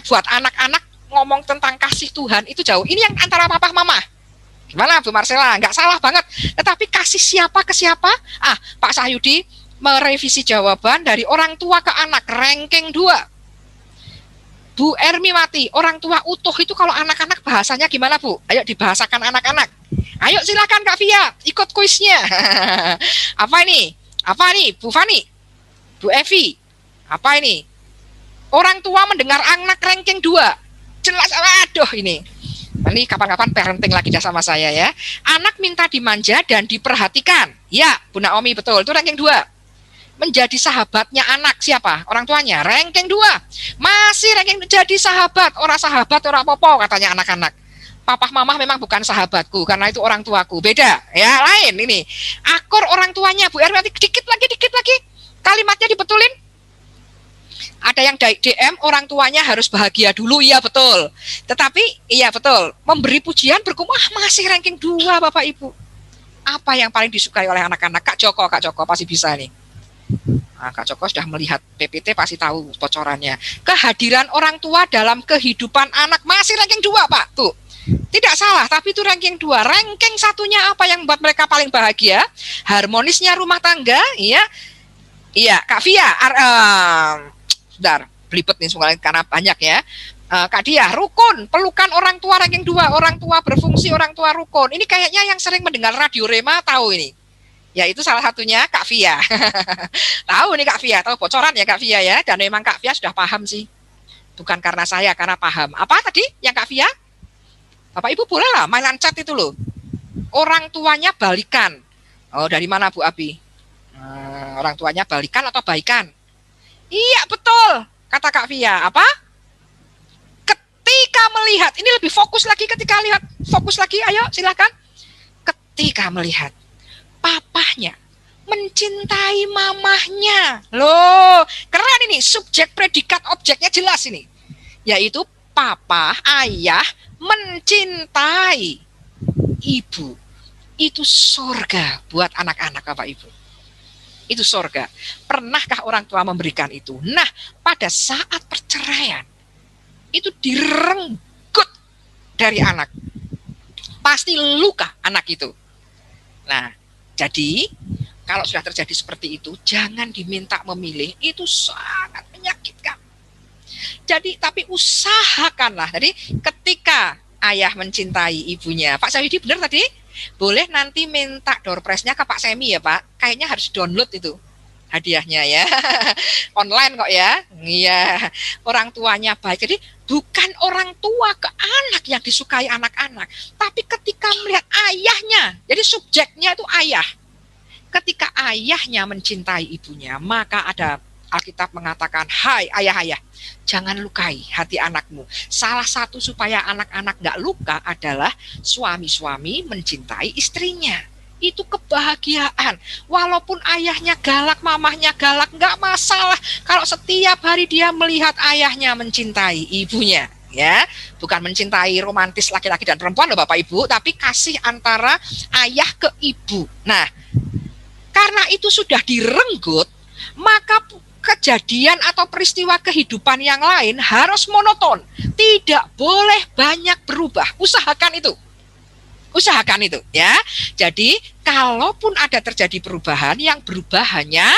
buat anak-anak ngomong tentang kasih Tuhan itu jauh. Ini yang antara papa mama. Gimana Bu Marcella? Nggak salah banget. Tetapi kasih siapa ke siapa? Pak Sahyudi merevisi jawaban dari orang tua ke anak, ranking 2. Bu Ermiwati, orang tua utuh itu kalau anak-anak bahasanya gimana Bu? Ayo dibahasakan anak-anak. Ayo silakan Kak Via, ikut kuisnya. Apa ini? Apa nih, Bu Fani, Bu Evi? Apa ini? Orang tua mendengar anak ranking 2. Jelas, aduh ini. Nanti kapan-kapan parenting lagi dah sama saya ya. Anak minta dimanja dan diperhatikan. Ya, Bu Naomi betul, itu ranking 2. Menjadi sahabatnya anak siapa? Orang tuanya, ranking 2. Masih ranking jadi sahabat, orang popo katanya anak-anak. Papa mama memang bukan sahabatku karena itu orang tuaku. Beda ya, lain ini. Akor orang tuanya Bu Erwati dikit lagi. Kalimatnya dibetulin. Ada yang DM orang tuanya harus bahagia dulu, iya betul. Tetapi iya betul, memberi pujian berkumah masih ranking 2 Bapak Ibu. Apa yang paling disukai oleh anak-anak? Kak Joko pasti bisa nih. Kak Joko sudah melihat PPT pasti tahu bocorannya. Kehadiran orang tua dalam kehidupan anak masih ranking 2 Pak. Tuh. Tidak salah, tapi itu ranking 2. Ranking satunya apa yang membuat mereka paling bahagia? Harmonisnya rumah tangga, iya. Iya, Kak Via, belibet nih karena banyak ya. Kak Dia, rukun, pelukan orang tua ranking 2, orang tua berfungsi, orang tua rukun. Ini kayaknya yang sering mendengar Radio Rema tahu ini. Ya itu salah satunya Kak Via. Tahu nih Kak Via, tahu bocoran ya Kak Via ya. Dan memang Kak Via sudah paham sih. Bukan karena saya, karena paham. Apa tadi yang Kak Via? Bapak Ibu boleh lah mainan chat itu loh. Orang tuanya balikan. Oh dari mana Bu Abi? Orang tuanya balikan atau baikan? Iya betul, kata Kak Via. Apa? Ketika melihat, ini lebih fokus lagi ketika lihat. Fokus lagi, ayo silakan. Ketika melihat papahnya mencintai mamahnya. Loh, keren ini. Subjek, predikat, objeknya jelas ini. Yaitu papa, ayah mencintai ibu. Itu surga buat anak-anak Bapak Ibu. Itu surga. Pernahkah orang tua memberikan itu? Nah, pada saat perceraian, itu direnggut dari anak, pasti luka anak itu. Nah, jadi kalau sudah terjadi seperti itu, jangan diminta memilih, itu sangat menyakitkan. Jadi, tapi usahakanlah. Jadi, ketika ayah mencintai ibunya, Pak Sawidi benar tadi, boleh nanti minta door prize-nya ke Pak Semi ya Pak. Kayaknya harus download itu hadiahnya ya. Online kok ya. Iya, orang tuanya baik. Jadi, bukan orang tua ke anak yang disukai anak-anak, tapi ketika melihat ayahnya, jadi subjeknya itu ayah. Ketika ayahnya mencintai ibunya, maka ada Alkitab mengatakan, hai ayah-ayah, jangan lukai hati anakmu. Salah satu supaya anak-anak gak luka adalah suami-suami mencintai istrinya. Itu kebahagiaan. Walaupun ayahnya galak, mamahnya galak, gak masalah. Kalau setiap hari dia melihat ayahnya mencintai ibunya. Ya, bukan mencintai romantis laki-laki dan perempuan loh Bapak Ibu, tapi kasih antara ayah ke ibu. Nah, karena itu sudah direnggut, maka kejadian atau peristiwa kehidupan yang lain harus monoton. Tidak boleh banyak berubah. Usahakan itu. Usahakan itu ya. Jadi, kalaupun ada terjadi perubahan, yang berubah hanya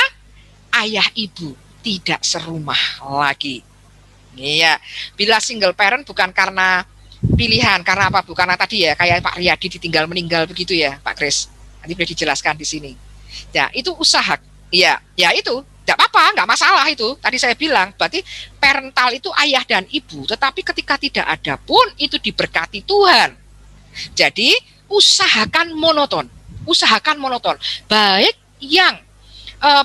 ayah ibu, tidak serumah lagi. Iya. Bila single parent bukan karena pilihan, karena apa? Bukan karena tadi ya, kayak Pak Riyadi ditinggal meninggal begitu ya, Pak Kris. Nanti boleh dijelaskan di sini. Ya, itu usaha. Ya itu, tidak apa-apa, nggak masalah itu. Tadi saya bilang, berarti parental itu ayah dan ibu, tetapi ketika tidak ada pun itu diberkati Tuhan. Jadi, usahakan monoton. Usahakan monoton. Baik yang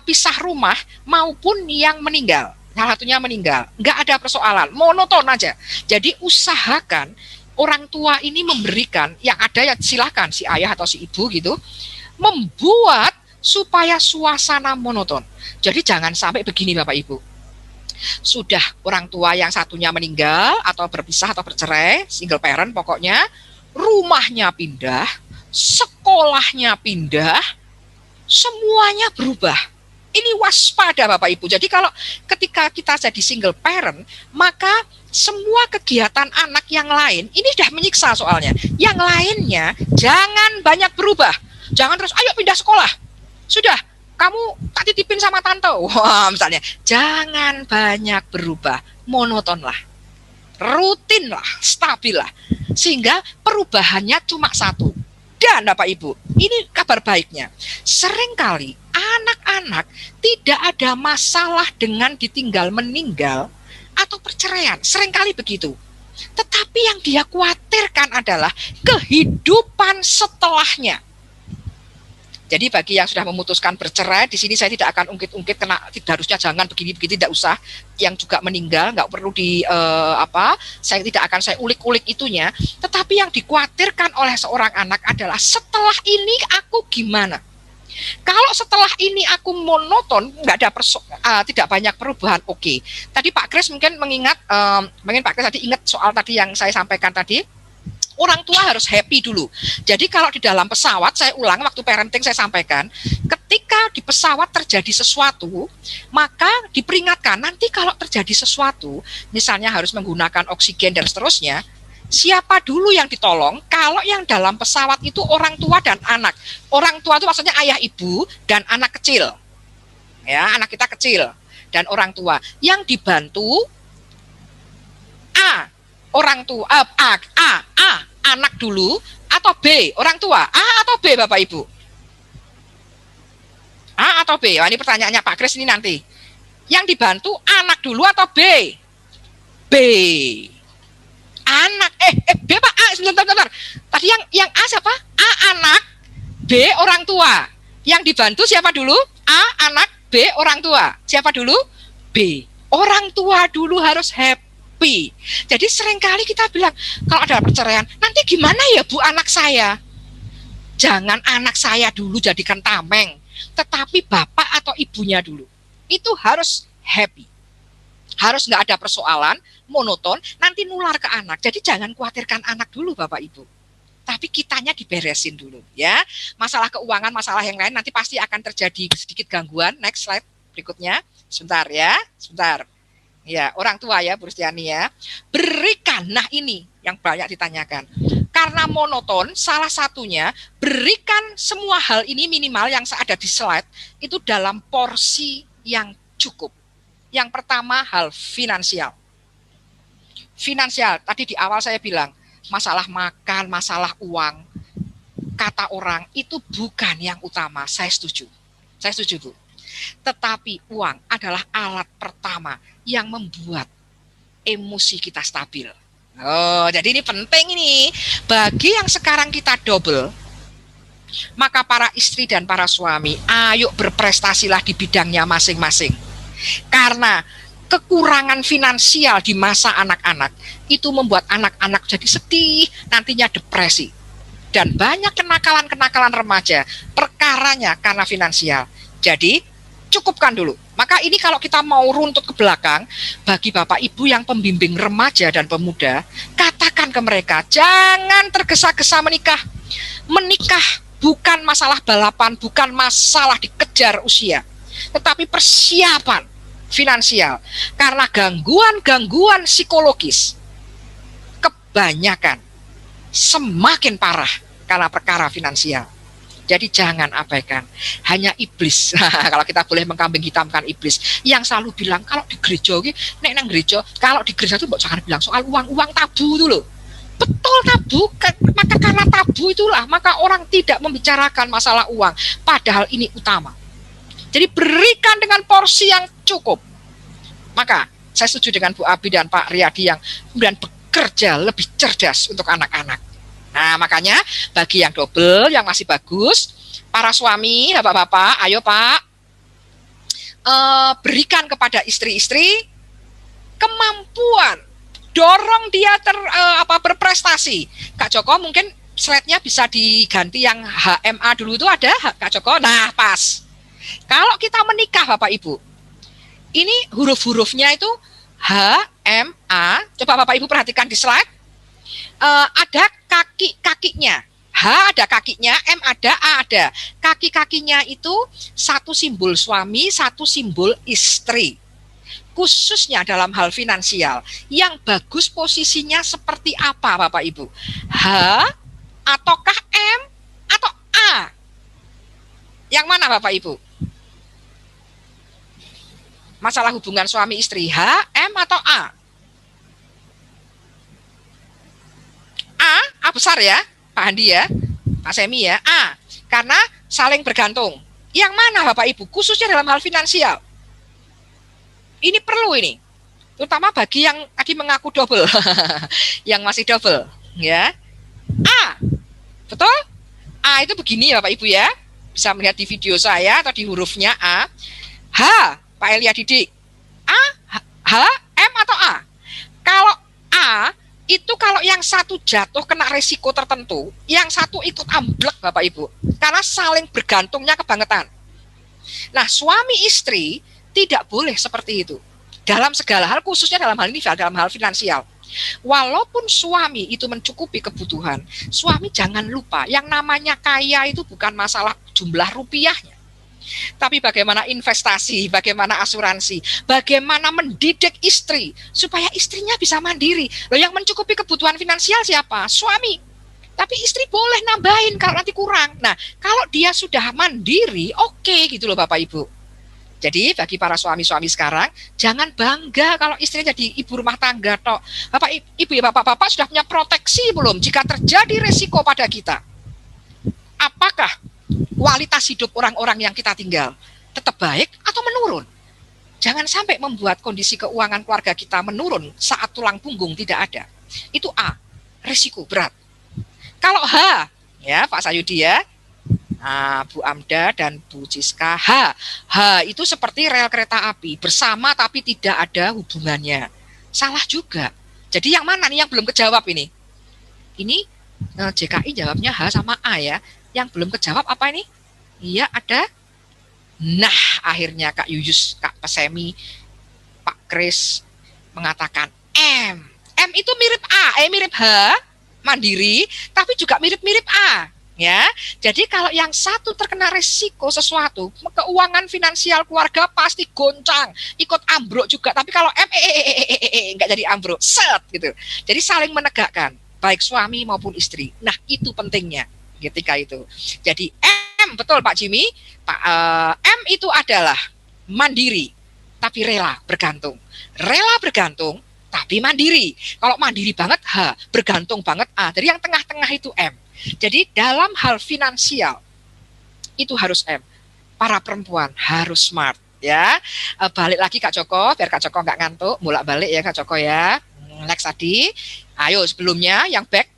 pisah rumah maupun yang meninggal. Salah satunya meninggal. Nggak ada persoalan, monoton aja. Jadi, usahakan orang tua ini memberikan, yang ada ya silakan si ayah atau si ibu gitu, membuat supaya suasana monoton. Jadi jangan sampai begini Bapak Ibu. Sudah orang tua yang satunya meninggal atau berpisah atau bercerai, single parent pokoknya, rumahnya pindah, sekolahnya pindah, semuanya berubah. Ini waspada Bapak Ibu. Jadi kalau ketika kita jadi single parent, maka semua kegiatan anak yang lain, ini sudah menyiksa soalnya. Yang lainnya jangan banyak berubah. Jangan terus, ayo pindah sekolah. Sudah, kamu tak titipin sama tante. Wah, misalnya. Jangan banyak berubah. Monotonlah. Rutinlah, stabillah. Sehingga perubahannya cuma satu. Dan Bapak Ibu, ini kabar baiknya. Seringkali anak-anak tidak ada masalah dengan ditinggal meninggal atau perceraian. Seringkali begitu. Tetapi yang dia khawatirkan adalah kehidupan setelahnya. Jadi bagi yang sudah memutuskan bercerai, di sini saya tidak akan ungkit-ungkit tidak harusnya jangan begini-begini, tidak usah. Yang juga meninggal nggak perlu saya tidak akan saya ulik-ulik itunya. Tetapi yang dikhawatirkan oleh seorang anak adalah setelah ini aku gimana? Kalau setelah ini aku monoton, nggak ada tidak banyak perubahan, oke. Tadi Pak Kris mungkin mungkin Pak Kris tadi ingat soal tadi yang saya sampaikan tadi. Orang tua harus happy dulu. Jadi kalau di dalam pesawat, saya ulang waktu parenting saya sampaikan, ketika di pesawat terjadi sesuatu, maka diperingatkan nanti kalau terjadi sesuatu, misalnya harus menggunakan oksigen dan seterusnya, siapa dulu yang ditolong? Kalau yang dalam pesawat itu orang tua dan anak. Orang tua itu maksudnya ayah ibu dan anak kecil. Ya, anak kita kecil dan orang tua. Yang dibantu orang tua, anak dulu, atau B, orang tua, A atau B Bapak Ibu? A atau B? Wah, ini pertanyaannya Pak Kris ini nanti. Yang dibantu anak dulu atau B? B. Anak, B Pak, A, sebentar. Tadi yang A siapa? A anak, B orang tua. Yang dibantu siapa dulu? A anak, B orang tua. Siapa dulu? B. Orang tua dulu harus happy. Jadi seringkali kita bilang, kalau ada perceraian, nanti gimana ya Bu anak saya? Jangan anak saya dulu jadikan tameng, tetapi bapak atau ibunya dulu. Itu harus happy. Harus nggak ada persoalan, monoton, nanti nular ke anak. Jadi jangan khawatirkan anak dulu Bapak Ibu. Tapi kitanya diberesin dulu ya. Masalah keuangan, masalah yang lain nanti pasti akan terjadi sedikit gangguan. Next slide berikutnya. Sebentar ya, sebentar. Ya, orang tua ya, Bu Rustiani ya. Berikan, nah ini yang banyak ditanyakan. Karena monoton, salah satunya berikan semua hal ini minimal yang ada di slide itu dalam porsi yang cukup. Yang pertama hal finansial. Finansial, tadi di awal saya bilang, masalah makan, masalah uang, kata orang itu bukan yang utama, saya setuju. Saya setuju, Bu. Tetapi uang adalah alat pertama yang membuat emosi kita stabil. Oh, jadi ini penting ini. Bagi yang sekarang kita double, maka para istri dan para suami, ayo berprestasilah di bidangnya masing-masing. Karena kekurangan finansial di masa anak-anak itu membuat anak-anak jadi sedih, nantinya depresi. Dan banyak kenakalan-kenakalan remaja, perkaranya karena finansial. Jadi cukupkan dulu. Maka ini kalau kita mau runtut ke belakang, bagi Bapak Ibu yang pembimbing remaja dan pemuda, katakan ke mereka, jangan tergesa-gesa menikah. Menikah bukan masalah balapan, bukan masalah dikejar usia, tetapi persiapan finansial. Karena gangguan-gangguan psikologis kebanyakan semakin parah karena perkara finansial. Jadi jangan abaikan. Hanya iblis. Kalau kita boleh mengkambing hitamkan iblis yang selalu bilang kalau di gereja nek nang gereja, kalau di gereja itu jangan bilang soal uang tabu itu loh. Betul tabu, maka karena tabu itulah maka orang tidak membicarakan masalah uang, padahal ini utama. Jadi berikan dengan porsi yang cukup. Maka saya setuju dengan Bu Abi dan Pak Riyadi yang kemudian bekerja lebih cerdas untuk anak-anak. Nah, makanya bagi yang double, yang masih bagus, para suami, bapak-bapak, ayo Pak, berikan kepada istri-istri kemampuan, dorong dia berprestasi. Kak Joko mungkin slide-nya bisa diganti yang HMA dulu itu ada, Kak Joko. Nah, pas. Kalau kita menikah Bapak Ibu, ini huruf-hurufnya itu HMA. Coba Bapak Ibu perhatikan di slide. Ada kaki-kakinya. H ada kakinya, M ada, A ada. Kaki-kakinya itu satu simbol suami, satu simbol istri. Khususnya dalam hal finansial. Yang bagus posisinya seperti apa Bapak Ibu? H ataukah M atau A? Yang mana Bapak Ibu? Masalah hubungan suami istri, H, M atau A? A besar ya, Pak Handi ya, Pak Semi ya, A, karena saling bergantung. Yang mana Bapak Ibu, khususnya dalam hal finansial? Ini perlu ini, terutama bagi yang tadi mengaku double, yang masih double, ya. A, betul? A itu begini ya Bapak Ibu ya, bisa melihat di video saya atau di hurufnya A. H, Pak Elia Didik, A, H, M atau A? Kalau A, itu kalau yang satu jatuh kena resiko tertentu, yang satu ikut amblek Bapak Ibu, karena saling bergantungnya kebangetan. Nah, suami istri tidak boleh seperti itu. Dalam segala hal, khususnya dalam hal ini, dalam hal finansial. Walaupun suami itu mencukupi kebutuhan, suami jangan lupa, yang namanya kaya itu bukan masalah jumlah rupiahnya. Tapi bagaimana investasi, bagaimana asuransi, bagaimana mendidik istri supaya istrinya bisa mandiri. Loh, yang mencukupi kebutuhan finansial siapa? Suami. Tapi istri boleh nambahin kalau nanti kurang. Nah, kalau dia sudah mandiri, oke gitu loh Bapak Ibu. Jadi bagi para suami-suami sekarang, jangan bangga kalau istrinya jadi ibu rumah tangga tok. Bapak Ibu ya, bapak-bapak sudah punya proteksi belum jika terjadi resiko pada kita? Apakah kualitas hidup orang-orang yang kita tinggal tetap baik atau menurun? Jangan sampai membuat kondisi keuangan keluarga kita menurun saat tulang punggung tidak ada. Itu A, risiko berat. Kalau H, ya Pak Sayudi ya, nah, Bu Amda dan Bu Ciska, H itu seperti rel kereta api, bersama tapi tidak ada hubungannya. Salah juga. Jadi yang mana nih yang belum kejawab ini? Ini JKI jawabnya H sama A ya. Yang belum kejawab apa ini? Iya ada. Nah akhirnya Kak Yuyus, Kak Pesemi, Pak Kris mengatakan M itu mirip A, mirip H, mandiri, tapi juga mirip-mirip A. ya. Jadi kalau yang satu terkena resiko sesuatu, keuangan finansial keluarga pasti goncang, ikut ambruk juga. Tapi kalau M nggak jadi ambruk, set gitu. Jadi saling menegakkan, baik suami maupun istri. Nah itu pentingnya ketika itu. Jadi M, betul Pak Jimmy, M itu adalah mandiri, tapi rela bergantung. Rela bergantung, tapi mandiri. Kalau mandiri banget H, bergantung banget A. Jadi yang tengah-tengah itu M. Jadi dalam hal finansial itu harus M. Para perempuan harus smart ya. Balik lagi Kak Joko, biar Kak Joko nggak ngantuk, bolak-balik ya Kak Joko ya. Next tadi, ayo sebelumnya yang back.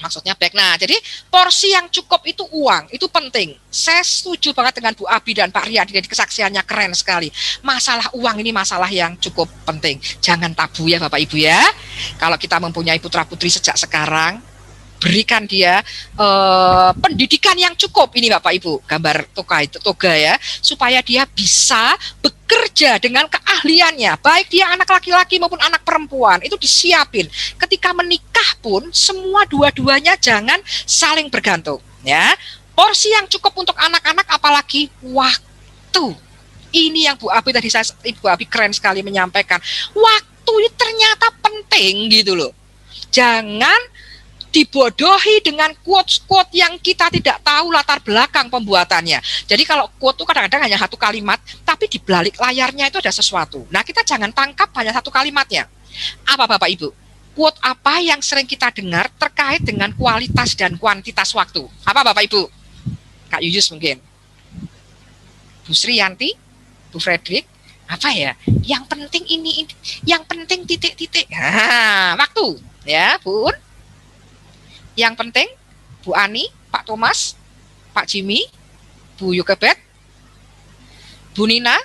Maksudnya back. Nah, jadi porsi yang cukup itu uang, itu penting. Saya setuju banget dengan Bu Abi dan Pak Riyadi, jadi kesaksiannya keren sekali. Masalah uang ini masalah yang cukup penting. Jangan tabu ya Bapak Ibu ya. Kalau kita mempunyai putra-putri sejak sekarang, berikan dia pendidikan yang cukup. Ini Bapak Ibu, gambar toga ya, supaya dia bisa bekerja dengan keahliannya, baik dia anak laki-laki maupun anak perempuan, itu disiapin. Ketika menikah pun, semua dua-duanya jangan saling bergantung ya. Porsi yang cukup untuk anak-anak, apalagi waktu. Ini yang Bu Abi tadi, Bu Abi keren sekali menyampaikan, waktu ini ternyata penting gitu loh. Jangan dibodohi dengan quote-quote yang kita tidak tahu latar belakang pembuatannya. Jadi kalau quote itu kadang-kadang hanya satu kalimat, tapi di balik layarnya itu ada sesuatu. Nah, kita jangan tangkap hanya satu kalimatnya. Apa Bapak Ibu? Quote apa yang sering kita dengar terkait dengan kualitas dan kuantitas waktu? Apa Bapak Ibu? Kak Yuyus mungkin. Bu Sriyanti, Bu Fredrik, apa ya? Yang penting ini, yang penting titik-titik. Nah, waktu, ya, Bun. Yang penting, Bu Ani, Pak Thomas, Pak Jimmy, Bu Yukebet, Bu Nina,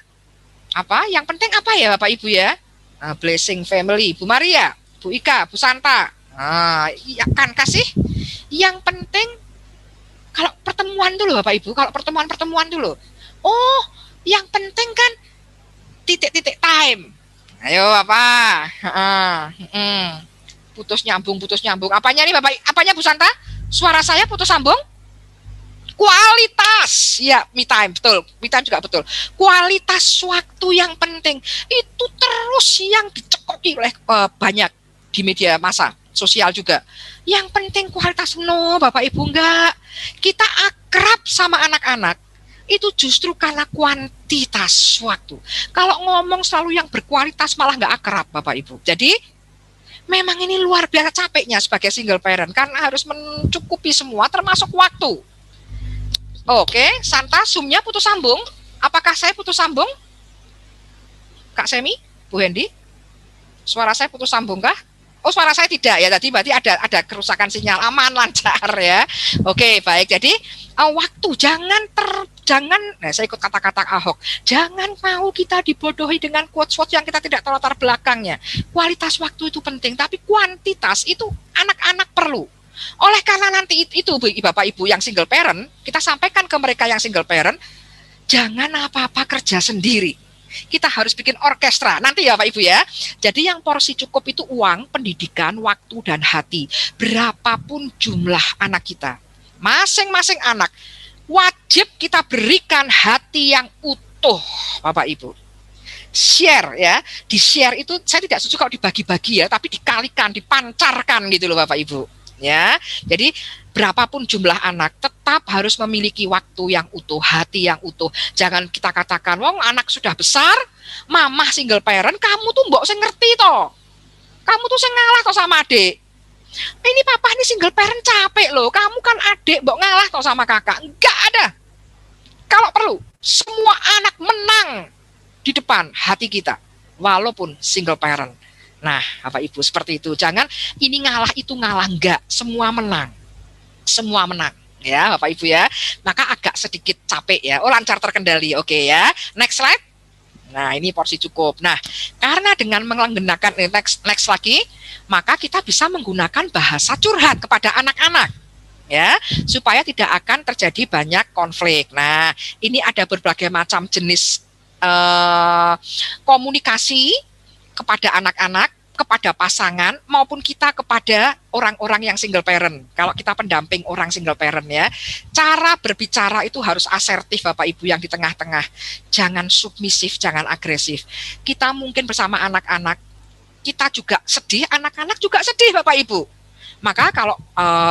apa? Yang penting apa ya Bapak Ibu ya? Blessing Family, Bu Maria, Bu Ika, Bu Santa. Ya kan kasih. Yang penting kalau pertemuan dulu Bapak Ibu, kalau pertemuan dulu. Oh, yang penting kan titik-titik time. Ayo Bapak. Putus nyambung. Apanya nih Bapak? Apanya Bu Santa? Suara saya putus sambung? Kualitas. Ya, me time, betul. Me time juga betul. Kualitas waktu yang penting. Itu terus yang dicekoki oleh banyak di media massa sosial juga. Yang penting kualitas, no Bapak Ibu, enggak. Kita akrab sama anak-anak itu justru karena kuantitas waktu. Kalau ngomong selalu yang berkualitas malah enggak akrab Bapak Ibu. Jadi memang ini luar biasa capeknya sebagai single parent, karena harus mencukupi semua termasuk waktu. Oke, Santa, Zoom-nya putus sambung. Apakah saya putus sambung? Kak Semi, Bu Hendy? Suara saya putus sambung kah? Oh, suara saya tidak ya, tadi berarti ada kerusakan sinyal, aman, lancar ya. Oke, baik. Jadi waktu, jangan, saya ikut kata-kata Ahok, jangan mau kita dibodohi dengan quote-quote yang kita tidak tahu latar belakangnya. Kualitas waktu itu penting, tapi kuantitas itu anak-anak perlu. Oleh karena nanti itu Bapak Ibu yang single parent, kita sampaikan ke mereka yang single parent, jangan apa-apa kerja sendiri. Kita harus bikin orkestra nanti ya Pak Ibu ya. Jadi yang porsi cukup itu uang, pendidikan, waktu, dan hati. Berapapun jumlah anak kita, masing-masing anak wajib kita berikan hati yang utuh Bapak Ibu. Share ya, di share itu saya tidak setuju kalau dibagi-bagi ya, tapi dikalikan, dipancarkan gitu loh Bapak Ibu ya. Jadi berapapun jumlah anak tetap harus memiliki waktu yang utuh, hati yang utuh. Jangan kita katakan, wong anak sudah besar, mamah single parent, kamu tuh mbok sing ngerti toh. Kamu tuh sing ngalah toh sama adik. Ini papa ini single parent capek loh. Kamu kan adik, mbok ngalah toh sama kakak. Enggak ada. Kalau perlu, semua anak menang di depan hati kita, walaupun single parent. Nah, Bapak Ibu seperti itu. Jangan ini ngalah itu ngalah, enggak. Semua menang. Semua menang ya Bapak Ibu ya. Maka agak sedikit capek ya. Oh, lancar terkendali. Oke ya. Next slide. Nah, ini porsi cukup. Nah, karena dengan menggunakan next lagi, maka kita bisa menggunakan bahasa curhat kepada anak-anak ya, supaya tidak akan terjadi banyak konflik. Nah, ini ada berbagai macam jenis komunikasi kepada anak-anak, kepada pasangan maupun kita kepada orang-orang yang single parent. Kalau kita pendamping orang single parent ya, cara berbicara itu harus asertif Bapak Ibu yang di tengah-tengah. Jangan submisif, jangan agresif. Kita mungkin bersama anak-anak, kita juga sedih, anak-anak juga sedih Bapak Ibu. Maka kalau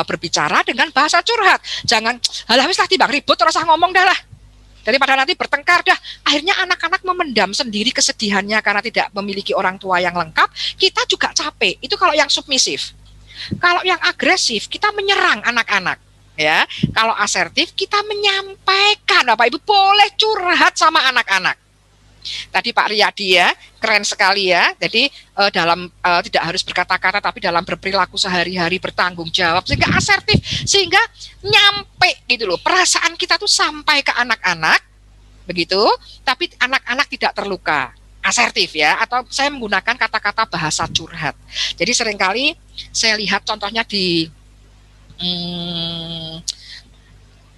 berbicara dengan bahasa curhat, jangan halah wis lah timbang ribut ora usah ngomong dah lah. Daripada nanti bertengkar dah, akhirnya anak-anak memendam sendiri kesedihannya karena tidak memiliki orang tua yang lengkap, kita juga capek. Itu kalau yang submisif. Kalau yang agresif, kita menyerang anak-anak. Ya, kalau asertif kita menyampaikan, Bapak Ibu boleh curhat sama anak-anak. Tadi Pak Riyadi ya, keren sekali ya. Jadi dalam tidak harus berkata-kata tapi dalam berperilaku sehari-hari bertanggung jawab sehingga asertif, sehingga nyampe gitu loh. Perasaan kita tuh sampai ke anak-anak begitu, tapi anak-anak tidak terluka. Asertif ya, atau saya menggunakan kata-kata bahasa curhat. Jadi seringkali saya lihat contohnya di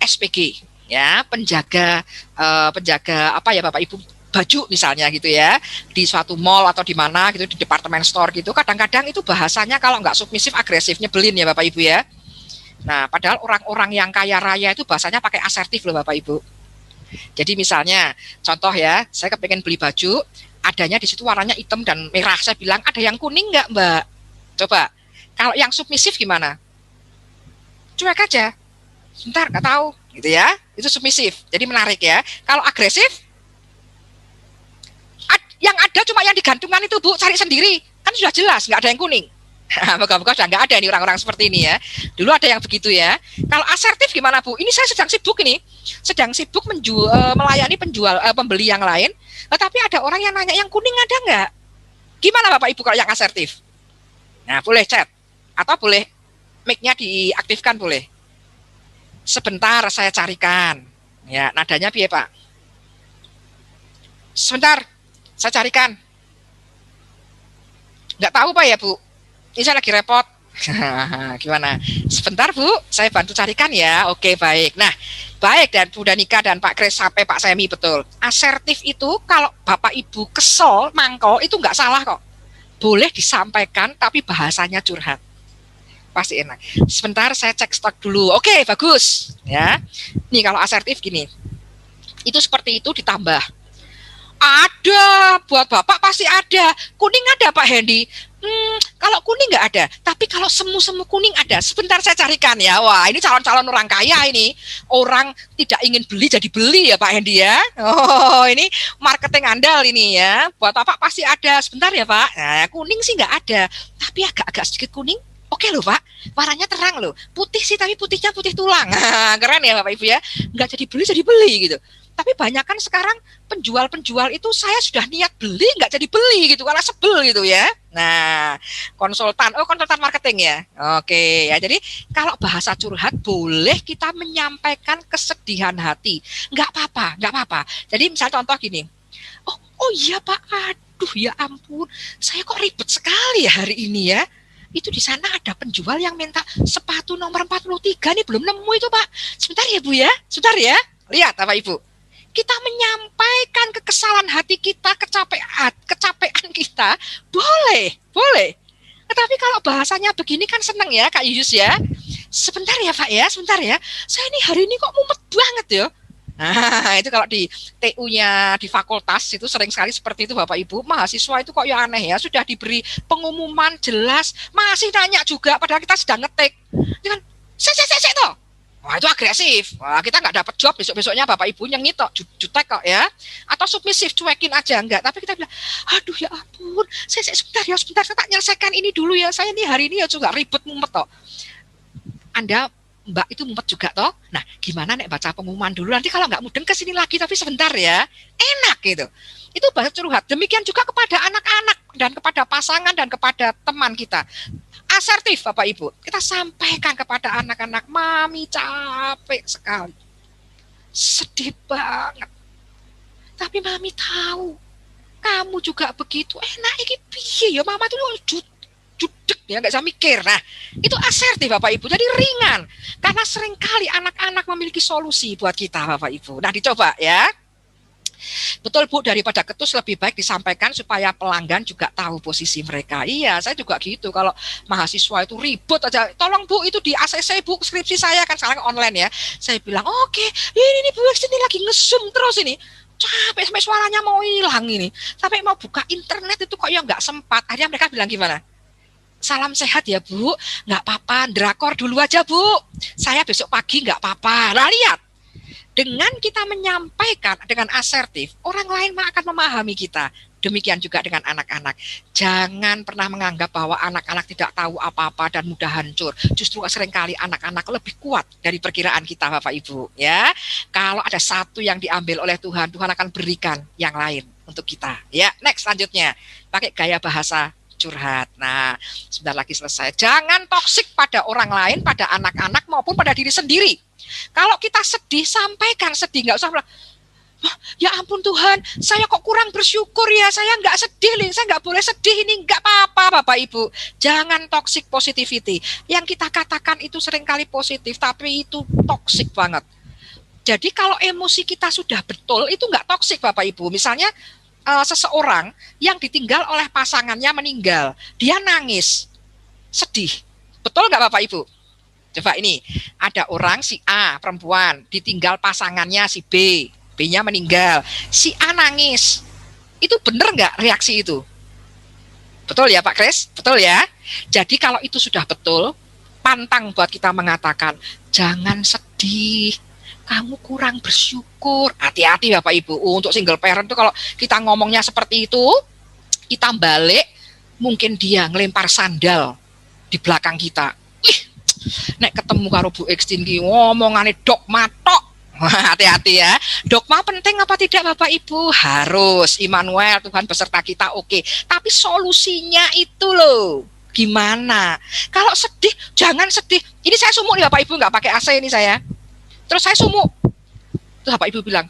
SPG ya, penjaga apa ya Bapak Ibu, baju misalnya gitu ya, di suatu mall atau di mana gitu, di department store gitu, kadang-kadang itu bahasanya kalau nggak submisif agresif, nyebelin ya Bapak Ibu ya. Nah padahal orang-orang yang kaya raya itu bahasanya pakai asertif loh Bapak Ibu. Jadi misalnya contoh ya, saya kepengen beli baju, adanya di situ warnanya hitam dan merah, saya bilang ada yang kuning nggak Mbak? Coba kalau yang submisif gimana? Cuek aja, sebentar nggak tahu gitu ya, itu submisif. Jadi menarik ya. Kalau agresif, yang ada cuma yang digantungan itu Bu, cari sendiri, kan sudah jelas nggak ada yang kuning. Moga-moga sudah nggak ada nih orang-orang seperti ini ya. Dulu ada yang begitu ya. Kalau asertif gimana Bu? Ini saya sedang sibuk ini, sedang sibuk melayani pembeli yang lain, tetapi ada orang yang nanya yang kuning ada nggak? Gimana Bapak Ibu kalau yang asertif? Nah boleh chat atau boleh mic-nya diaktifkan boleh. Sebentar saya carikan. Ya nadanya piye Pak? Sebentar saya carikan. Nggak tahu Pak ya Bu, ini saya lagi repot. Gimana? Sebentar Bu, saya bantu carikan ya. Oke baik. Nah baik, dan Bu Danika dan Pak Kris sampai Pak Semi betul. Asertif itu kalau Bapak Ibu kesel, mangkol itu nggak salah kok. Boleh disampaikan tapi bahasanya curhat. Pasti enak. Sebentar saya cek stok dulu. Oke bagus. Ya. Nih kalau asertif gini. Itu seperti itu ditambah. Ada, buat Bapak pasti ada. Kuning ada Pak Hendy. Kalau kuning nggak ada, tapi kalau semu-semu kuning ada. Sebentar saya carikan ya. Wah ini calon-calon orang kaya ini. Orang tidak ingin beli jadi beli ya Pak Hendy ya. Oh ini marketing andal ini ya. Buat Bapak pasti ada. Sebentar ya Pak. Nah kuning sih nggak ada, tapi agak-agak sedikit kuning. Oke loh Pak, warnanya terang loh. Putih sih tapi putihnya putih tulang. Keren ya Bapak Ibu ya. Nggak jadi beli gitu. Tapi banyak kan sekarang penjual-penjual itu saya sudah niat beli nggak jadi beli gitu karena sebel gitu ya. Nah, konsultan marketing ya. Oke ya. Jadi kalau bahasa curhat boleh kita menyampaikan kesedihan hati. Nggak apa-apa. Jadi misal contoh gini. Oh iya Pak, aduh ya ampun, saya kok ribet sekali ya hari ini ya. Itu di sana ada penjual yang minta sepatu nomor 43 nih belum nemu itu Pak. Sebentar ya Bu ya, sebentar ya. Lihat Bapak Ibu. Kita menyampaikan kekesalan hati kita, kecapean kita, boleh. Tetapi kalau bahasanya begini kan seneng ya Kak Yuyus ya. Sebentar ya Pak ya, sebentar ya. Saya ini hari ini kok mumet banget ya. Nah itu kalau di TU-nya di fakultas itu sering sekali seperti itu Bapak Ibu. Mahasiswa itu kok ya aneh ya, sudah diberi pengumuman jelas masih nanya juga padahal kita sedang ngetik. Jangan, saya toh. Wah itu agresif. Wah kita nggak dapat job besok-besoknya Bapak Ibu yang ngitok jutek kok ya. Atau submisif, cuekin aja enggak. Tapi kita bilang, aduh ya ampun, saya sebentar saya tak nyelesaikan ini dulu ya. Saya nih hari ini ya juga ribet mumet toh. Anda Mbak itu mumet juga toh. Nah gimana nek baca pengumuman dulu, nanti kalau nggak mudeng kesini lagi tapi sebentar ya. Enak gitu. Itu bahasa curhat. Demikian juga kepada anak-anak dan kepada pasangan dan kepada teman kita. Asertif Bapak Ibu, kita sampaikan kepada anak-anak, mami capek sekali, sedih banget, tapi mami tahu kamu juga begitu. Enak iki piye ya, mama tuh judek ya, nggak bisa mikir. Nah itu asertif Bapak Ibu, jadi ringan karena seringkali anak-anak memiliki solusi buat kita Bapak Ibu. Nah dicoba ya. Betul Bu, daripada ketus lebih baik disampaikan supaya pelanggan juga tahu posisi mereka. Iya, saya juga gitu. Kalau mahasiswa itu ribut aja, tolong Bu itu di ACC Bu, skripsi saya kan sekarang online ya. Saya bilang, oke, ini Bu ini lagi nge-zoom terus ini. Capek sampai suaranya mau hilang ini. Sampai mau buka internet itu kok ya nggak sempat. Akhirnya mereka bilang gimana? Salam sehat ya Bu, nggak apa-apa, drakor dulu aja Bu. Saya besok pagi nggak apa-apa. Nah lihat, dengan kita menyampaikan dengan asertif, orang lain akan memahami kita. Demikian juga dengan anak-anak. Jangan pernah menganggap bahwa anak-anak tidak tahu apa-apa dan mudah hancur. Justru seringkali anak-anak lebih kuat dari perkiraan kita, Bapak Ibu. Ya, kalau ada satu yang diambil oleh Tuhan, Tuhan akan berikan yang lain untuk kita. Ya, next selanjutnya, pakai gaya bahasa curhat. Nah, sebentar lagi selesai. Jangan toksik pada orang lain, pada anak-anak maupun pada diri sendiri. Kalau kita sedih, sampaikan sedih, nggak usah bilang, ya ampun Tuhan, saya kok kurang bersyukur ya, saya nggak sedih, saya nggak boleh sedih ini, nggak apa-apa Bapak Ibu. Jangan toxic positivity. Yang kita katakan itu seringkali positif, tapi itu toxic banget. Jadi kalau emosi kita sudah betul, itu nggak toxic Bapak Ibu. Misalnya seseorang yang ditinggal oleh pasangannya meninggal, dia nangis, sedih. Betul nggak Bapak Ibu? Coba ini, ada orang si A, perempuan, ditinggal pasangannya si B, B-nya meninggal, si A nangis. Itu benar nggak reaksi itu? Betul ya Pak Kris? Betul ya? Jadi kalau itu sudah betul, pantang buat kita mengatakan, jangan sedih, kamu kurang bersyukur. Hati-hati Bapak Ibu, untuk single parent itu kalau kita ngomongnya seperti itu, kita balik, mungkin dia ngelempar sandal di belakang kita. Nek ketemu karo Bu Ekstin ki ngomongane dogma tok. Hati-hati ya. Dogma penting apa tidak Bapak Ibu? Harus. Immanuel, Tuhan beserta kita, oke. Tapi solusinya itu loh. Gimana? Kalau sedih, jangan sedih. Ini saya sumuk nih Bapak Ibu, nggak pakai AC ini saya. Terus saya sumuk. Terus Bapak Ibu bilang,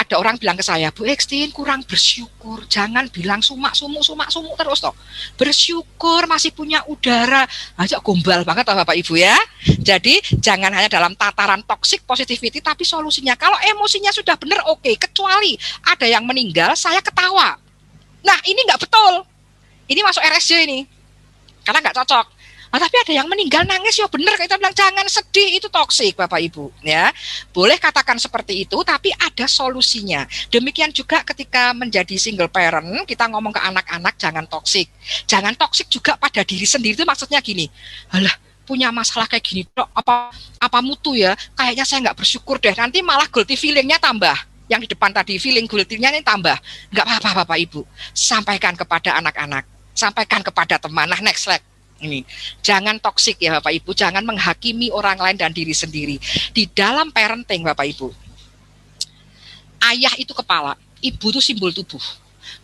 ada orang bilang ke saya, Bu Ekstin kurang bersyukur, jangan bilang sumak-sumuk terus toh. Bersyukur masih punya udara. Aja gombal banget toh Bapak Ibu ya. Jadi jangan hanya dalam tataran toxic positivity, tapi solusinya. Kalau emosinya sudah benar oke, kecuali ada yang meninggal, saya ketawa. Nah ini nggak betul. Ini masuk RSJ ini. Karena nggak cocok. Nah, tapi ada yang meninggal nangis ya benar, kita bilang jangan sedih, itu toksik Bapak Ibu ya. Boleh katakan seperti itu, tapi ada solusinya. Demikian juga ketika menjadi single parent, kita ngomong ke anak-anak jangan toksik. Jangan toksik juga pada diri sendiri, itu maksudnya gini, alah punya masalah kayak gini dok, apa mutu ya, kayaknya saya nggak bersyukur deh, nanti malah guilty feelingnya tambah. Yang di depan tadi feeling guilty-nya ini tambah. Nggak apa-apa Bapak Ibu, sampaikan kepada anak-anak, sampaikan kepada teman. Nah next slide. Ini jangan toksik ya Bapak Ibu, jangan menghakimi orang lain dan diri sendiri. Di dalam parenting Bapak Ibu, ayah itu kepala, ibu itu simbol tubuh.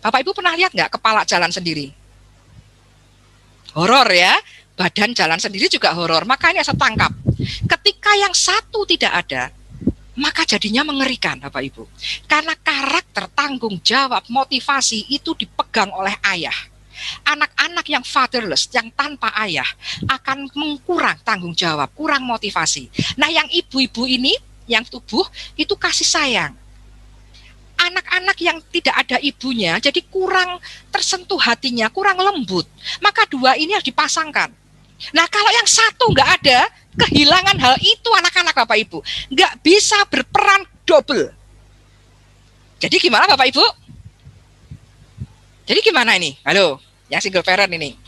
Bapak Ibu pernah lihat nggak kepala jalan sendiri? Horor ya, badan jalan sendiri juga horor. Makanya saya tangkap, ketika yang satu tidak ada, maka jadinya mengerikan Bapak Ibu. Karena karakter, tanggung jawab, motivasi itu dipegang oleh ayah. Anak-anak yang fatherless, yang tanpa ayah, akan mengkurang tanggung jawab, kurang motivasi. Nah yang ibu-ibu ini, yang tubuh, itu kasih sayang. Anak-anak yang tidak ada ibunya, jadi kurang tersentuh hatinya, kurang lembut. Maka dua ini harus dipasangkan. Nah kalau yang satu nggak ada, kehilangan hal itu anak-anak Bapak Ibu. Nggak bisa berperan double. Jadi gimana Bapak Ibu? Jadi gimana ini? Halo, yang single parent ini.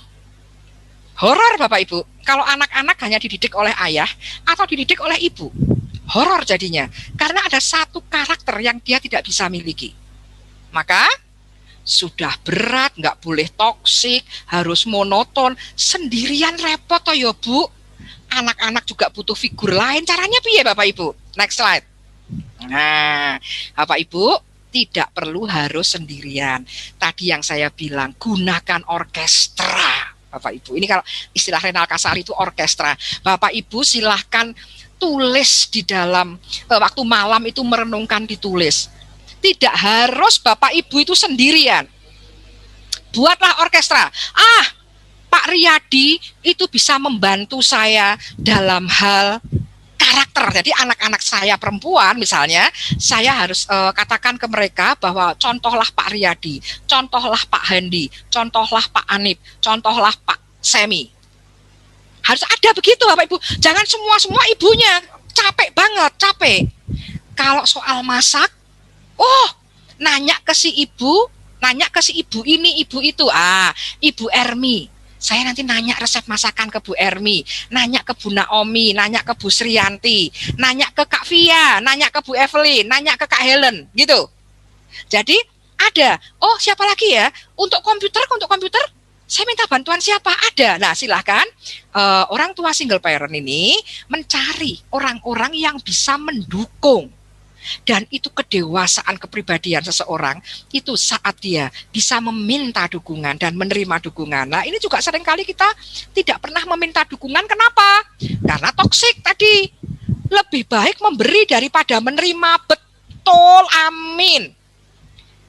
Horor Bapak Ibu, kalau anak-anak hanya dididik oleh ayah atau dididik oleh ibu. Horor jadinya, karena ada satu karakter yang dia tidak bisa miliki. Maka sudah berat, nggak boleh toksik, harus monoton, sendirian repot toh ya Bu. Anak-anak juga butuh figur lain, caranya piye Bapak Ibu? Next slide. Nah, Bapak Ibu, tidak perlu harus sendirian. Tadi yang saya bilang, gunakan orkestra. Bapak Ibu, ini kalau istilah Renal Kasari itu orkestra. Bapak Ibu silahkan tulis di dalam waktu malam itu merenungkan, ditulis. Tidak harus Bapak Ibu itu sendirian. Buatlah orkestra. Pak Riyadi itu bisa membantu saya dalam hal karakter. Jadi anak-anak saya perempuan misalnya, saya harus katakan ke mereka bahwa contohlah Pak Riyadi, contohlah Pak Handi, contohlah Pak Anip, contohlah Pak Semi. Harus ada begitu Bapak Ibu. Jangan semua ibunya capek banget, capek. Kalau soal masak, nanya ke si ibu ini, ibu itu. Ibu Ermi. Saya nanti nanya resep masakan ke Bu Ermi, nanya ke Bu Naomi, nanya ke Bu Sriyanti, nanya ke Kak Via, nanya ke Bu Evelyn, nanya ke Kak Helen, gitu. Jadi ada, siapa lagi ya? Untuk komputer, saya minta bantuan siapa? Ada. Nah silahkan orang tua single parent ini mencari orang-orang yang bisa mendukung. Dan itu kedewasaan kepribadian seseorang, itu saat dia bisa meminta dukungan dan menerima dukungan. Nah ini juga seringkali kita tidak pernah meminta dukungan, kenapa? Karena toksik tadi. Lebih baik memberi daripada menerima, betul, amin.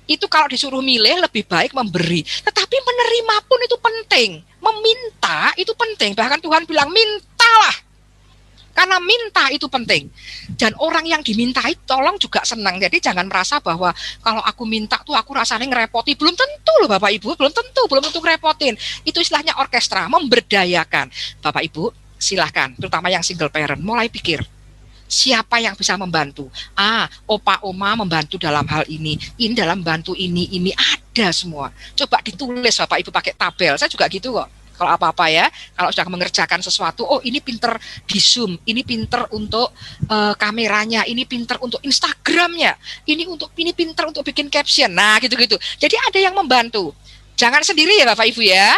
Itu kalau disuruh milih lebih baik memberi. Tetapi menerima pun itu penting, meminta itu penting. Bahkan Tuhan bilang mintalah. Karena minta itu penting. Dan orang yang dimintai tolong juga senang. Jadi jangan merasa bahwa kalau aku minta tuh aku rasanya ngerepoti. Belum tentu loh Bapak Ibu, belum tentu ngerepotin. Itu istilahnya orkestra, memberdayakan. Bapak Ibu silahkan, terutama yang single parent, mulai pikir. Siapa yang bisa membantu? Opa, oma membantu dalam hal ini dalam bantu ini ada semua. Coba ditulis Bapak Ibu pakai tabel. Saya juga gitu kok. Kalau apa-apa ya, kalau sudah mengerjakan sesuatu, ini pinter di Zoom, ini pinter untuk kameranya, ini pinter untuk Instagramnya, ini pinter untuk bikin caption, nah gitu-gitu. Jadi ada yang membantu. Jangan sendiri ya Bapak Ibu ya,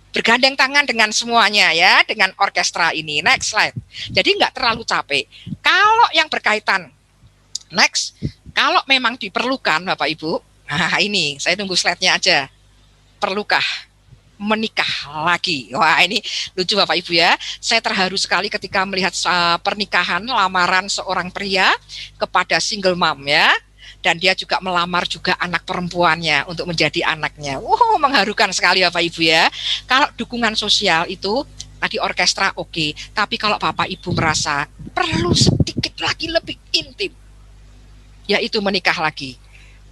bergandeng tangan dengan semuanya ya, dengan orkestra ini. Next slide. Jadi nggak terlalu capek. Kalau yang berkaitan, next, kalau memang diperlukan Bapak Ibu, nah ini saya tunggu slide-nya aja. Perlukah menikah lagi? Wah ini lucu Bapak Ibu ya. Saya terharu sekali ketika melihat pernikahan, lamaran seorang pria kepada single mom ya. Dan dia juga melamar juga anak perempuannya untuk menjadi anaknya. Mengharukan sekali Bapak Ibu ya. Kalau dukungan sosial itu tadi orkestra oke. Tapi kalau Bapak Ibu merasa perlu sedikit lagi lebih intim, yaitu menikah lagi.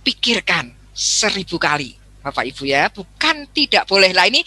Pikirkan 1000 kali. Bapak Ibu ya, bukan tidak boleh. Lah ini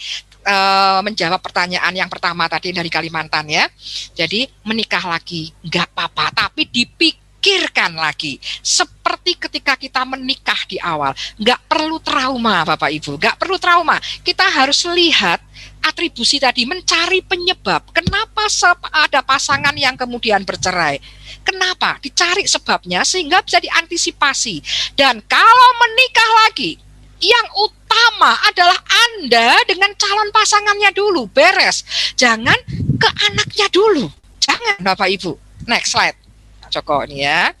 menjawab pertanyaan yang pertama tadi dari Kalimantan ya. Jadi menikah lagi nggak apa-apa, tapi dipikirkan lagi. Seperti ketika kita menikah di awal, nggak perlu trauma Bapak Ibu, nggak perlu trauma. Kita harus lihat atribusi tadi, mencari penyebab. Kenapa ada pasangan yang kemudian bercerai? Kenapa? Dicari sebabnya sehingga bisa diantisipasi. Dan kalau menikah lagi, yang utama adalah Anda dengan calon pasangannya dulu, beres. Jangan ke anaknya dulu. Jangan Bapak Ibu. Next slide. Joko ini ya.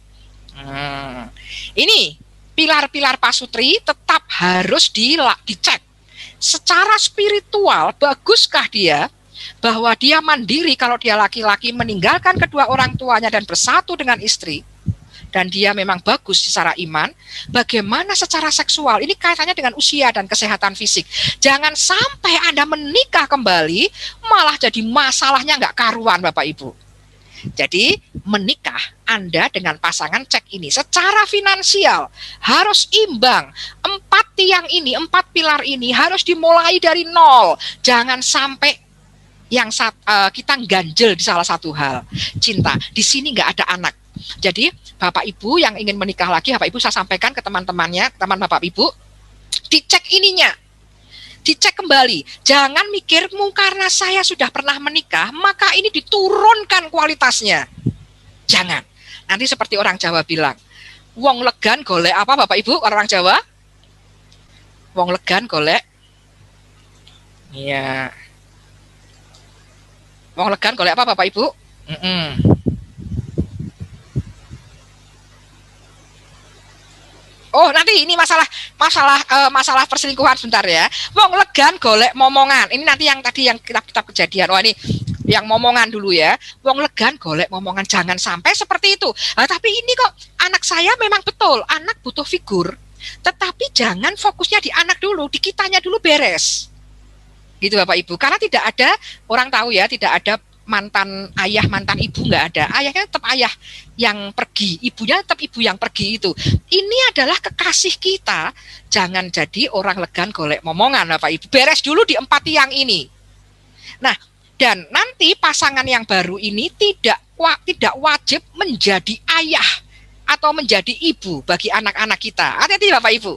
Ini pilar-pilar pasutri tetap harus dicek. Secara spiritual, baguskah dia? Bahwa dia mandiri kalau dia laki-laki meninggalkan kedua orang tuanya dan bersatu dengan istri. Dan dia memang bagus secara iman, bagaimana secara seksual, ini kaitannya dengan usia dan kesehatan fisik. Jangan sampai Anda menikah kembali, malah jadi masalahnya nggak karuan Bapak Ibu. Jadi menikah Anda dengan pasangan cek ini. Secara finansial harus imbang. 4 tiang ini, 4 pilar ini harus dimulai dari nol. Jangan sampai yang kita ganjel di salah satu hal. Cinta, di sini nggak ada anak. Jadi Bapak Ibu yang ingin menikah lagi, Bapak Ibu saya sampaikan ke teman-temannya, teman Bapak Ibu, dicek ininya, dicek kembali. Jangan mikirmu karena saya sudah pernah menikah, maka ini diturunkan kualitasnya. Jangan. Nanti seperti orang Jawa bilang, wong legan golek apa Bapak Ibu, orang Jawa? Wong legan golek, iya. Wong legan golek apa Bapak Ibu? Nanti ini masalah perselingkuhan sebentar ya. Wong legan golek momongan. Ini nanti yang tadi yang kitab kejadian. Ini yang momongan dulu ya. Wong legan golek momongan, jangan sampai seperti itu. Tapi ini kok anak saya memang betul, anak butuh figur. Tetapi jangan fokusnya di anak dulu, di kitanya dulu beres. Gitu Bapak Ibu. Karena tidak ada, orang tahu ya, tidak ada mantan ayah, mantan ibu, nggak ada. Ayahnya tetap ayah yang pergi, ibunya tetap ibu yang pergi itu. Ini adalah kekasih kita. Jangan jadi orang legan golek momongan, Bapak Ibu. Beres dulu di 4 tiang ini. Nah, dan nanti pasangan yang baru ini tidak wajib menjadi ayah atau menjadi ibu bagi anak-anak kita. Hati-hati Bapak Ibu.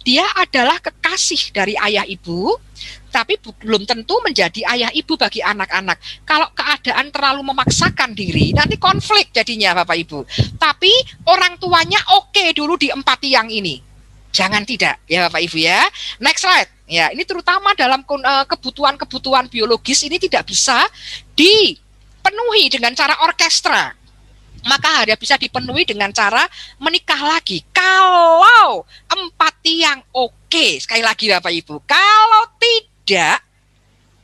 Dia adalah kekasih dari ayah ibu, tapi belum tentu menjadi ayah ibu bagi anak-anak. Kalau keadaan terlalu memaksakan diri, nanti konflik jadinya Bapak Ibu. Tapi orang tuanya oke dulu di 4 tiang ini. Jangan tidak ya Bapak Ibu ya. Next slide. Ya, ini terutama dalam kebutuhan-kebutuhan biologis ini tidak bisa dipenuhi dengan cara orkestra. Maka hanya bisa dipenuhi dengan cara menikah lagi. Kalau 4 tiang oke, sekali lagi Bapak Ibu. Kalau tidak,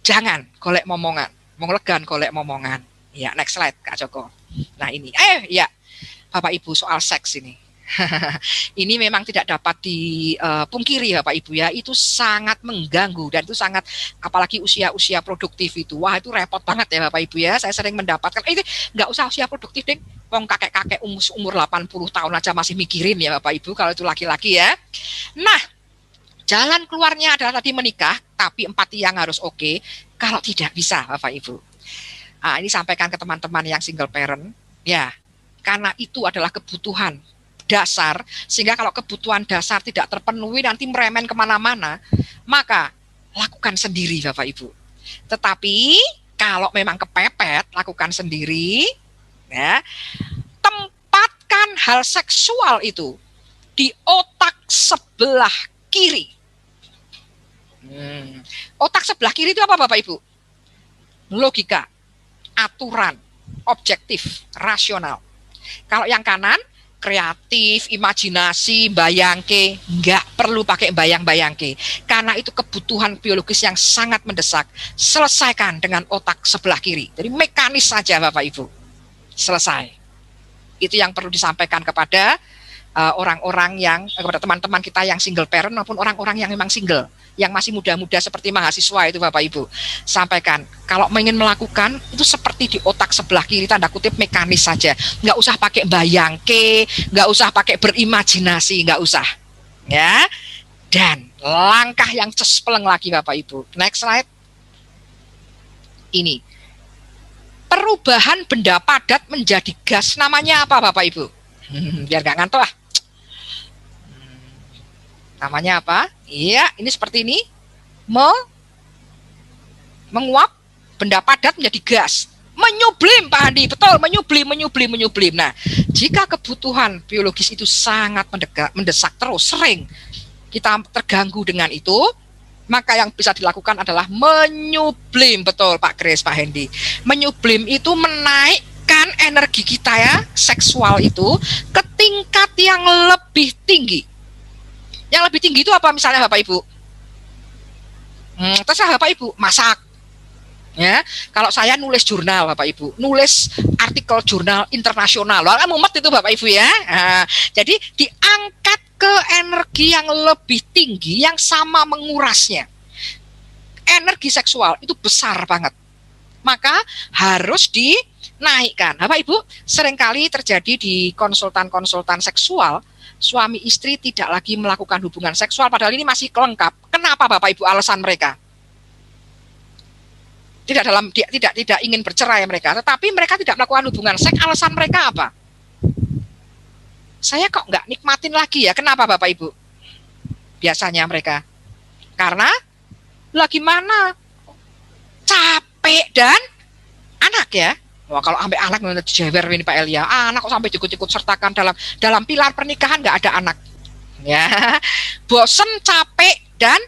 jangan golek momongan. Legan golek momongan. Ya, next slide Kak Joko. Nah ini, ya Bapak Ibu soal seks ini. Ini memang tidak dapat dipungkiri Bapak Ibu ya, itu sangat mengganggu dan itu sangat, apalagi usia-usia produktif itu, wah itu repot banget ya Bapak Ibu ya. Saya sering mendapatkan, ini nggak usah usia produktif deh, wong kakek-kakek umur 80 tahun aja masih mikirin ya Bapak Ibu kalau itu laki-laki ya. Nah, jalan keluarnya adalah tadi menikah, tapi 4 tiang harus oke. Kalau tidak bisa Bapak Ibu, ini sampaikan ke teman-teman yang single parent ya, karena itu adalah kebutuhan dasar, sehingga kalau kebutuhan dasar tidak terpenuhi nanti meremen kemana-mana, maka lakukan sendiri Bapak Ibu. Tetapi kalau memang kepepet, lakukan sendiri ya. Tempatkan hal seksual itu di otak sebelah kiri. Otak sebelah kiri itu apa Bapak Ibu? Logika, aturan, objektif, rasional. Kalau yang kanan kreatif, imajinasi, bayangke, nggak perlu pakai bayang-bayangke. Karena itu kebutuhan biologis yang sangat mendesak. Selesaikan dengan otak sebelah kiri. Jadi mekanis saja Bapak Ibu. Selesai. Itu yang perlu disampaikan kepada orang-orang yang, kepada teman-teman kita yang single parent maupun orang-orang yang memang single, yang masih muda-muda seperti mahasiswa itu Bapak Ibu. Sampaikan, kalau ingin melakukan itu seperti di otak sebelah kiri, tanda kutip mekanis saja. Nggak usah pakai bayangke, nggak usah pakai berimajinasi, nggak usah. Ya. Dan langkah yang cespleng lagi Bapak Ibu. Next slide. Ini. Perubahan benda padat menjadi gas, namanya apa Bapak Ibu? Biar nggak ngantuk lah. Namanya apa? Iya, ini seperti ini. Menguap benda padat menjadi gas. Menyublim Pak Andi, betul, menyublim. Nah, jika kebutuhan biologis itu sangat mendesak terus, sering kita terganggu dengan itu, maka yang bisa dilakukan adalah menyublim, betul Pak Kris, Pak Hendy. Menyublim itu menaikkan energi kita ya, seksual itu ke tingkat yang lebih tinggi. Yang lebih tinggi itu apa misalnya Bapak Ibu? Terserah Bapak Ibu, masak. Ya, kalau saya nulis jurnal Bapak Ibu, nulis artikel jurnal internasional, kan mumet itu Bapak Ibu ya. Jadi diangkat ke energi yang lebih tinggi, yang sama mengurasnya. Energi seksual itu besar banget, maka harus dinaikkan. Bapak Ibu, seringkali terjadi di konsultan-konsultan seksual, suami istri tidak lagi melakukan hubungan seksual, padahal ini masih lengkap. Kenapa Bapak Ibu alasan mereka? Tidak ingin bercerai mereka, tetapi mereka tidak melakukan hubungan seks. Alasan mereka apa? Saya kok nggak nikmatin lagi ya? Kenapa Bapak Ibu? Biasanya mereka karena lagi mana capek dan anak ya. Wah, kalau sampai anak jewer ini Pak Elia, anak kok sampai ikut-ikut sertakan dalam pilar pernikahan, nggak ada anak. Ya, bosen, capek dan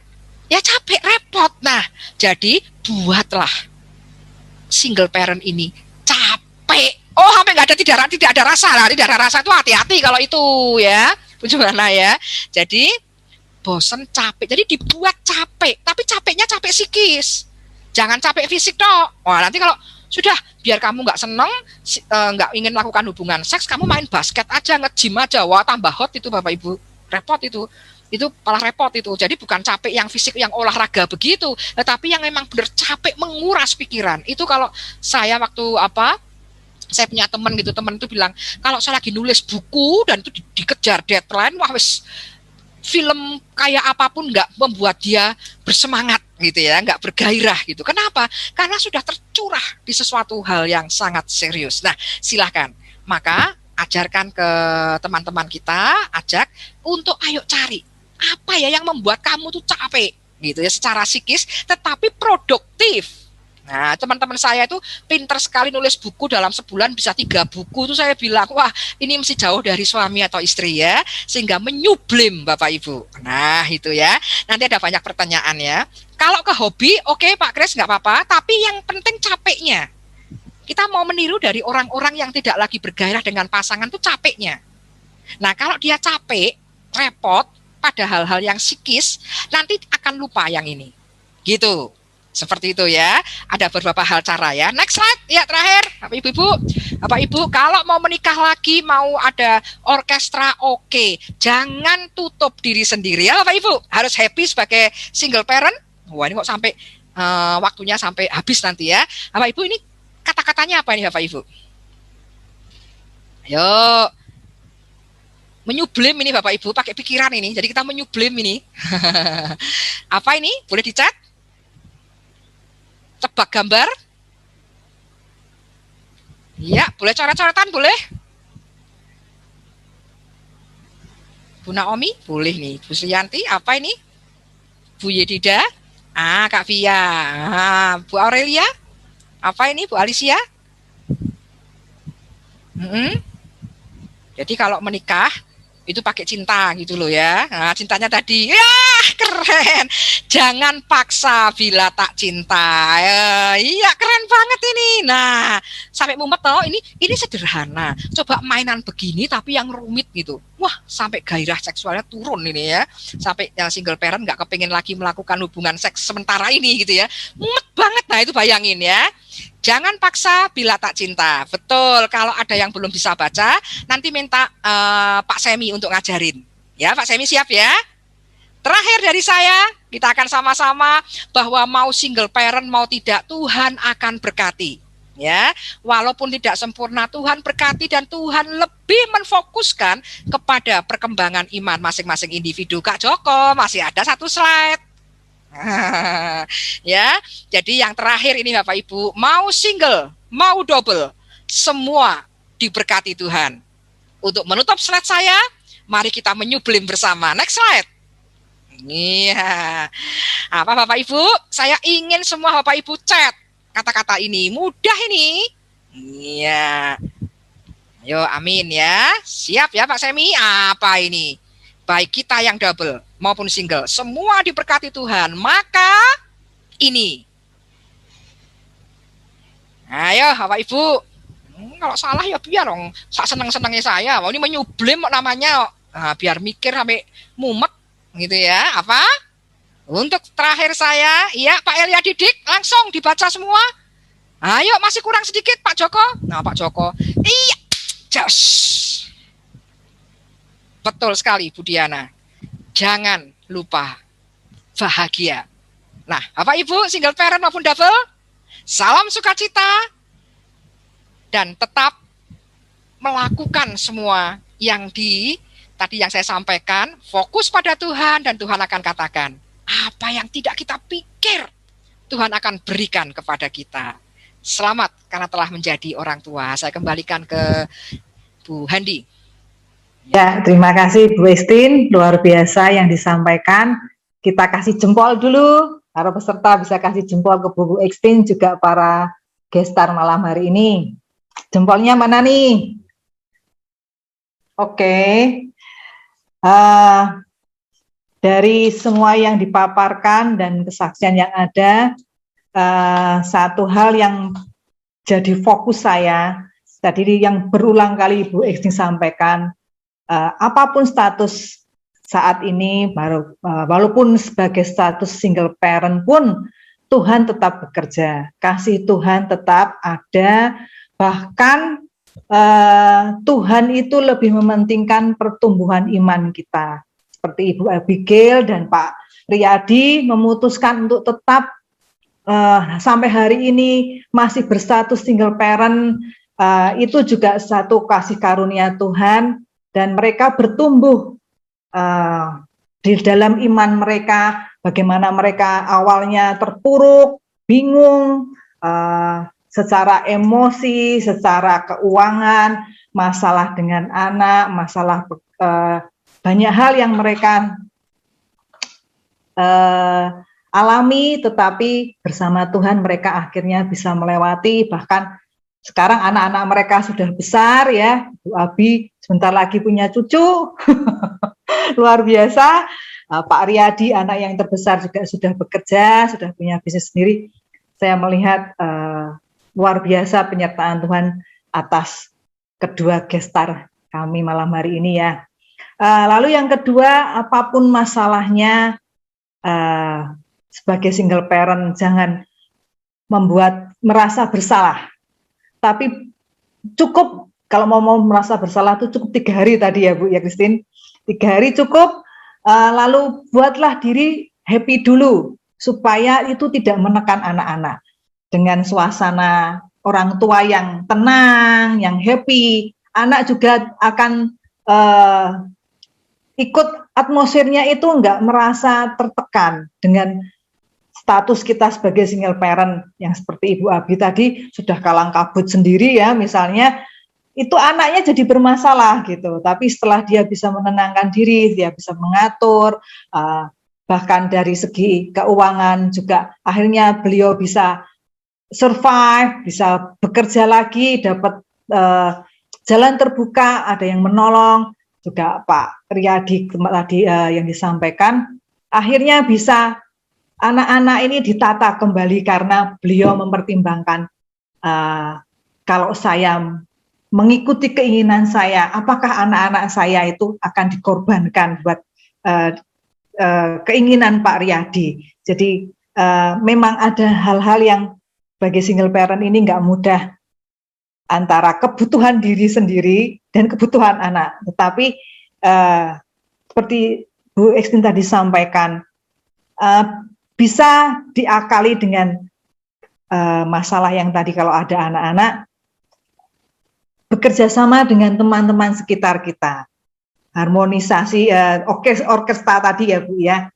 ya capek, repot. Nah, jadi buatlah single parent ini capek. Oh, sampai nggak ada tidak ada rasa lah. Tidak ada rasa itu hati-hati kalau itu ya, gimana ya. Jadi bosen, capek. Jadi dibuat capek, tapi capeknya capek psikis. Jangan capek fisik dong. Wah, nanti kalau sudah biar kamu nggak seneng, nggak ingin melakukan hubungan seks, kamu main basket aja, nge-gym aja. Wah, tambah hot itu Bapak Ibu. repot itu malah repot itu. Jadi bukan capek yang fisik yang olahraga begitu, tetapi yang memang benar capek menguras pikiran. Itu kalau saya waktu saya punya teman gitu, teman itu bilang kalau saya lagi nulis buku dan itu dikejar deadline, wah wes film kayak apapun nggak membuat dia bersemangat gitu ya, nggak bergairah gitu. Kenapa? Karena sudah tercurah di sesuatu hal yang sangat serius. Nah, silahkan. Maka ajarkan ke teman-teman kita, ajak untuk ayo cari apa ya yang membuat kamu tuh capek gitu ya secara psikis, tetapi produktif. Nah, teman-teman saya itu pinter sekali nulis buku, dalam sebulan bisa 3 buku. Itu saya bilang, wah ini mesti jauh dari suami atau istri ya, sehingga menyublim Bapak Ibu. Nah itu ya, nanti ada banyak pertanyaan ya. Kalau ke hobi, oke Pak Kris nggak apa-apa, tapi yang penting capeknya. Kita mau meniru dari orang-orang yang tidak lagi bergairah dengan pasangan itu capeknya. Nah kalau dia capek, repot pada hal-hal yang psikis, nanti akan lupa yang ini. Gitu. Seperti itu ya, ada beberapa hal cara ya. Next slide, ya terakhir, Bapak Ibu, Bapak Ibu, kalau mau menikah lagi, mau ada orkestra, oke. Jangan tutup diri sendiri ya Bapak Ibu, harus happy sebagai single parent. Wah ini kok sampai waktunya sampai habis nanti ya. Bapak Ibu ini kata-katanya apa ini Bapak Ibu? Ayo, menyublim ini Bapak Ibu, pakai pikiran ini, jadi kita menyublim ini. Apa ini? Boleh dicat? Tebak gambar? Ya, boleh coret-coretan, boleh? Bu Naomi, boleh nih. Bu Sriyanti, apa ini? Bu Yedida? Kak Via. Bu Aurelia? Apa ini, Bu Alicia? Jadi kalau menikah, itu pakai cinta gitu loh ya. Nah, cintanya tadi, ya keren. Jangan paksa bila tak cinta. Iya keren banget ini. Nah, sampai mumet toh, ini sederhana. Coba mainan begini tapi yang rumit gitu. Wah, sampai gairah seksualnya turun ini ya. Sampai yang single parent nggak kepingin lagi melakukan hubungan seks sementara ini gitu ya. Mumet banget. Nah, itu bayangin ya. Jangan paksa bila tak cinta. Betul, kalau ada yang belum bisa baca, nanti minta Pak Semi untuk ngajarin. Ya, Pak Semi siap ya? Terakhir dari saya, kita akan sama-sama bahwa mau single parent, mau tidak, Tuhan akan berkati. Ya, walaupun tidak sempurna, Tuhan berkati dan Tuhan lebih menfokuskan kepada perkembangan iman masing-masing individu. Kak Joko, masih ada 1 slide. Ya, jadi yang terakhir ini Bapak Ibu, mau single, mau double, semua diberkati Tuhan. Untuk menutup slide saya, mari kita menyublim bersama. Next slide. Iya. Apa Bapak Ibu? Saya ingin semua Bapak Ibu chat kata-kata ini. Mudah ini. Iya. Ayo, amin ya. Siap ya Pak Semi? Apa ini? Baik kita yang double maupun single, semua diberkati Tuhan. Maka ini. Ayo Bapak Ibu. Kalau salah ya biar dong. Seneng-senengnya saya. Ini menyublim namanya. Nah, biar mikir sampai mumet gitu ya. Apa? Untuk terakhir saya, ya Pak Elia Didik, langsung dibaca semua. Ayo masih kurang sedikit Pak Joko. Nah Pak Joko. Iya. Jos. Betul sekali Bu Diana. Jangan lupa bahagia. Nah, Bapak Ibu single parent maupun double, salam sukacita dan tetap melakukan semua yang tadi yang saya sampaikan, fokus pada Tuhan dan Tuhan akan katakan apa yang tidak kita pikir Tuhan akan berikan kepada kita. Selamat karena telah menjadi orang tua. Saya kembalikan ke Bu Handi. Ya, terima kasih Bu Estin, luar biasa yang disampaikan. Kita kasih jempol dulu, para peserta bisa kasih jempol ke Bu Estin, juga para gestar malam hari ini. Jempolnya mana nih? Oke. Dari semua yang dipaparkan dan kesaksian yang ada, satu hal yang jadi fokus saya, tadi yang berulang kali Ibu Estin sampaikan, apapun status saat ini, walaupun sebagai status single parent pun, Tuhan tetap bekerja, kasih Tuhan tetap ada, bahkan Tuhan itu lebih mementingkan pertumbuhan iman kita. seperti Ibu Abigail dan Pak Riyadi memutuskan untuk tetap sampai hari ini masih berstatus single parent, itu juga satu kasih karunia Tuhan, dan mereka bertumbuh di dalam iman mereka. Bagaimana mereka awalnya terpuruk, bingung, secara emosi, secara keuangan, masalah dengan anak, masalah banyak hal yang mereka alami, tetapi bersama Tuhan mereka akhirnya bisa melewati. Bahkan sekarang anak-anak mereka sudah besar ya, Bu Abi sebentar lagi punya cucu, luar biasa. Pak Riyadi anak yang terbesar juga sudah bekerja, sudah punya bisnis sendiri. Saya melihat luar biasa penyertaan Tuhan atas kedua gestar kami malam hari ini ya. Lalu yang kedua, apapun masalahnya, sebagai single parent jangan merasa bersalah. Tapi cukup, kalau mau merasa bersalah itu cukup 3 hari tadi ya Bu ya Christine. 3 hari cukup, lalu buatlah diri happy dulu, supaya itu tidak menekan anak-anak. Dengan suasana orang tua yang tenang, yang happy, anak juga akan ikut atmosfernya itu enggak merasa tertekan dengan status kita sebagai single parent yang seperti Ibu Abi tadi sudah kalang kabut sendiri ya misalnya, itu anaknya jadi bermasalah gitu. Tapi setelah dia bisa menenangkan diri, dia bisa mengatur, bahkan dari segi keuangan juga akhirnya beliau bisa survive, bisa bekerja lagi, dapat jalan terbuka, ada yang menolong. Juga Pak Riyadi tadi yang disampaikan, akhirnya bisa anak-anak ini ditata kembali karena beliau mempertimbangkan kalau saya mengikuti keinginan saya, apakah anak-anak saya itu akan dikorbankan buat keinginan Pak Riyadi. Jadi memang ada hal-hal yang bagi single parent ini nggak mudah, antara kebutuhan diri sendiri dan kebutuhan anak. Tetapi seperti Bu Ekstin tadi sampaikan, bisa diakali dengan masalah yang tadi kalau ada anak-anak, bekerja sama dengan teman-teman sekitar kita, harmonisasi orkestra tadi ya Bu ya,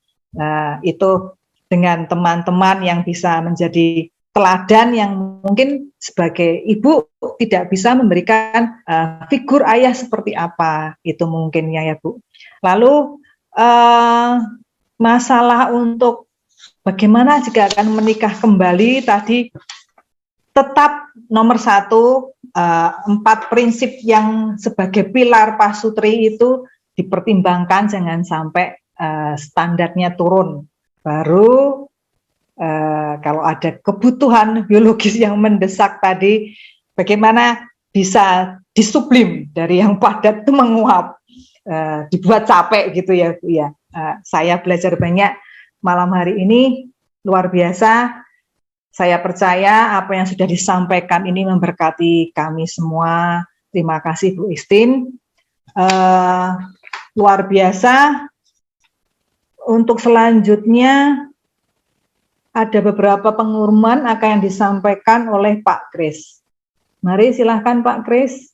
itu dengan teman-teman yang bisa menjadi teladan, yang mungkin sebagai ibu tidak bisa memberikan figur ayah seperti apa, itu mungkinnya ya Bu. Lalu masalah untuk bagaimana jika akan menikah kembali tadi, tetap nomor 1, 4 prinsip yang sebagai pilar pasutri itu dipertimbangkan, jangan sampai standarnya turun. Baru kalau ada kebutuhan biologis yang mendesak tadi, bagaimana bisa disublim dari yang padat itu menguap, dibuat capek gitu ya Bu ya. Saya belajar banyak malam hari ini, luar biasa. Saya percaya apa yang sudah disampaikan ini memberkati kami semua. Terima kasih Bu Istin. Luar biasa. Untuk selanjutnya ada beberapa pengumuman akan yang disampaikan oleh Pak Kris. Mari silahkan Pak Kris.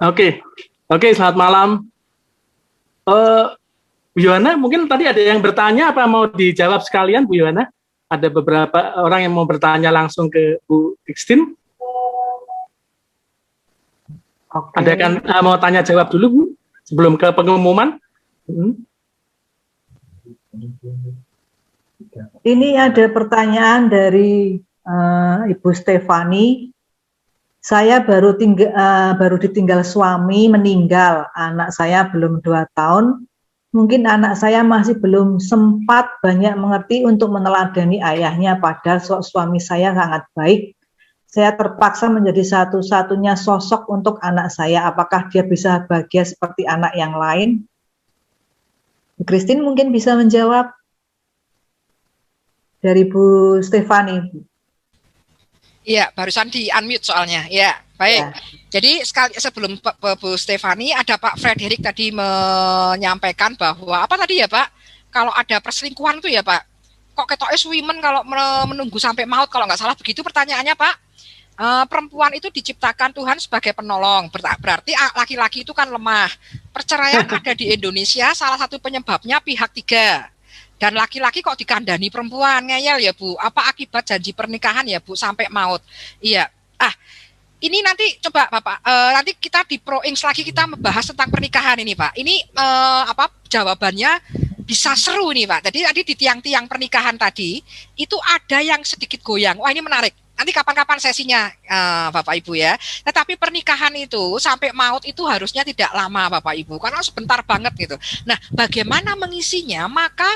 Oke, selamat malam. Bu Yohana, mungkin tadi ada yang bertanya, apa mau dijawab sekalian Bu Yohana? Ada beberapa orang yang mau bertanya langsung ke Bu Christine. Oke. Ada kan mau tanya jawab dulu Bu, sebelum ke pengumuman? Ini ada pertanyaan dari Ibu Stefani. Saya baru ditinggal suami, meninggal. Anak saya belum 2 tahun. Mungkin anak saya masih belum sempat banyak mengerti untuk meneladani ayahnya, padahal suami saya sangat baik. Saya terpaksa menjadi satu-satunya sosok untuk anak saya. Apakah dia bisa bahagia seperti anak yang lain? Bu Christine mungkin bisa menjawab. dari Bu Stefani. Iya, barusan di unmute soalnya. Ya, baik. Ya. Jadi sebelum Bu Stefani, ada Pak Frederick tadi menyampaikan bahwa apa tadi ya Pak? Kalau ada perselingkuhan tuh ya Pak, kok ketoknya women kalau menunggu sampai maut, kalau nggak salah begitu pertanyaannya Pak. Perempuan itu diciptakan Tuhan sebagai penolong, berarti laki-laki itu kan lemah. Perceraian ada di Indonesia, salah satu penyebabnya pihak tiga. Dan laki-laki kok dikandani perempuan, ngeyel ya Bu. Apa akibat janji pernikahan ya Bu sampai maut? Iya. Ini nanti coba Bapak, nanti kita di ProInks lagi kita membahas tentang pernikahan ini Pak. Ini jawabannya bisa seru nih Pak. Tadi di tiang-tiang pernikahan tadi itu ada yang sedikit goyang. Wah ini menarik. Nanti kapan-kapan sesinya Bapak Ibu ya. Tetapi pernikahan itu sampai maut itu harusnya tidak lama Bapak Ibu, karena sebentar banget gitu. Nah, bagaimana mengisinya? Maka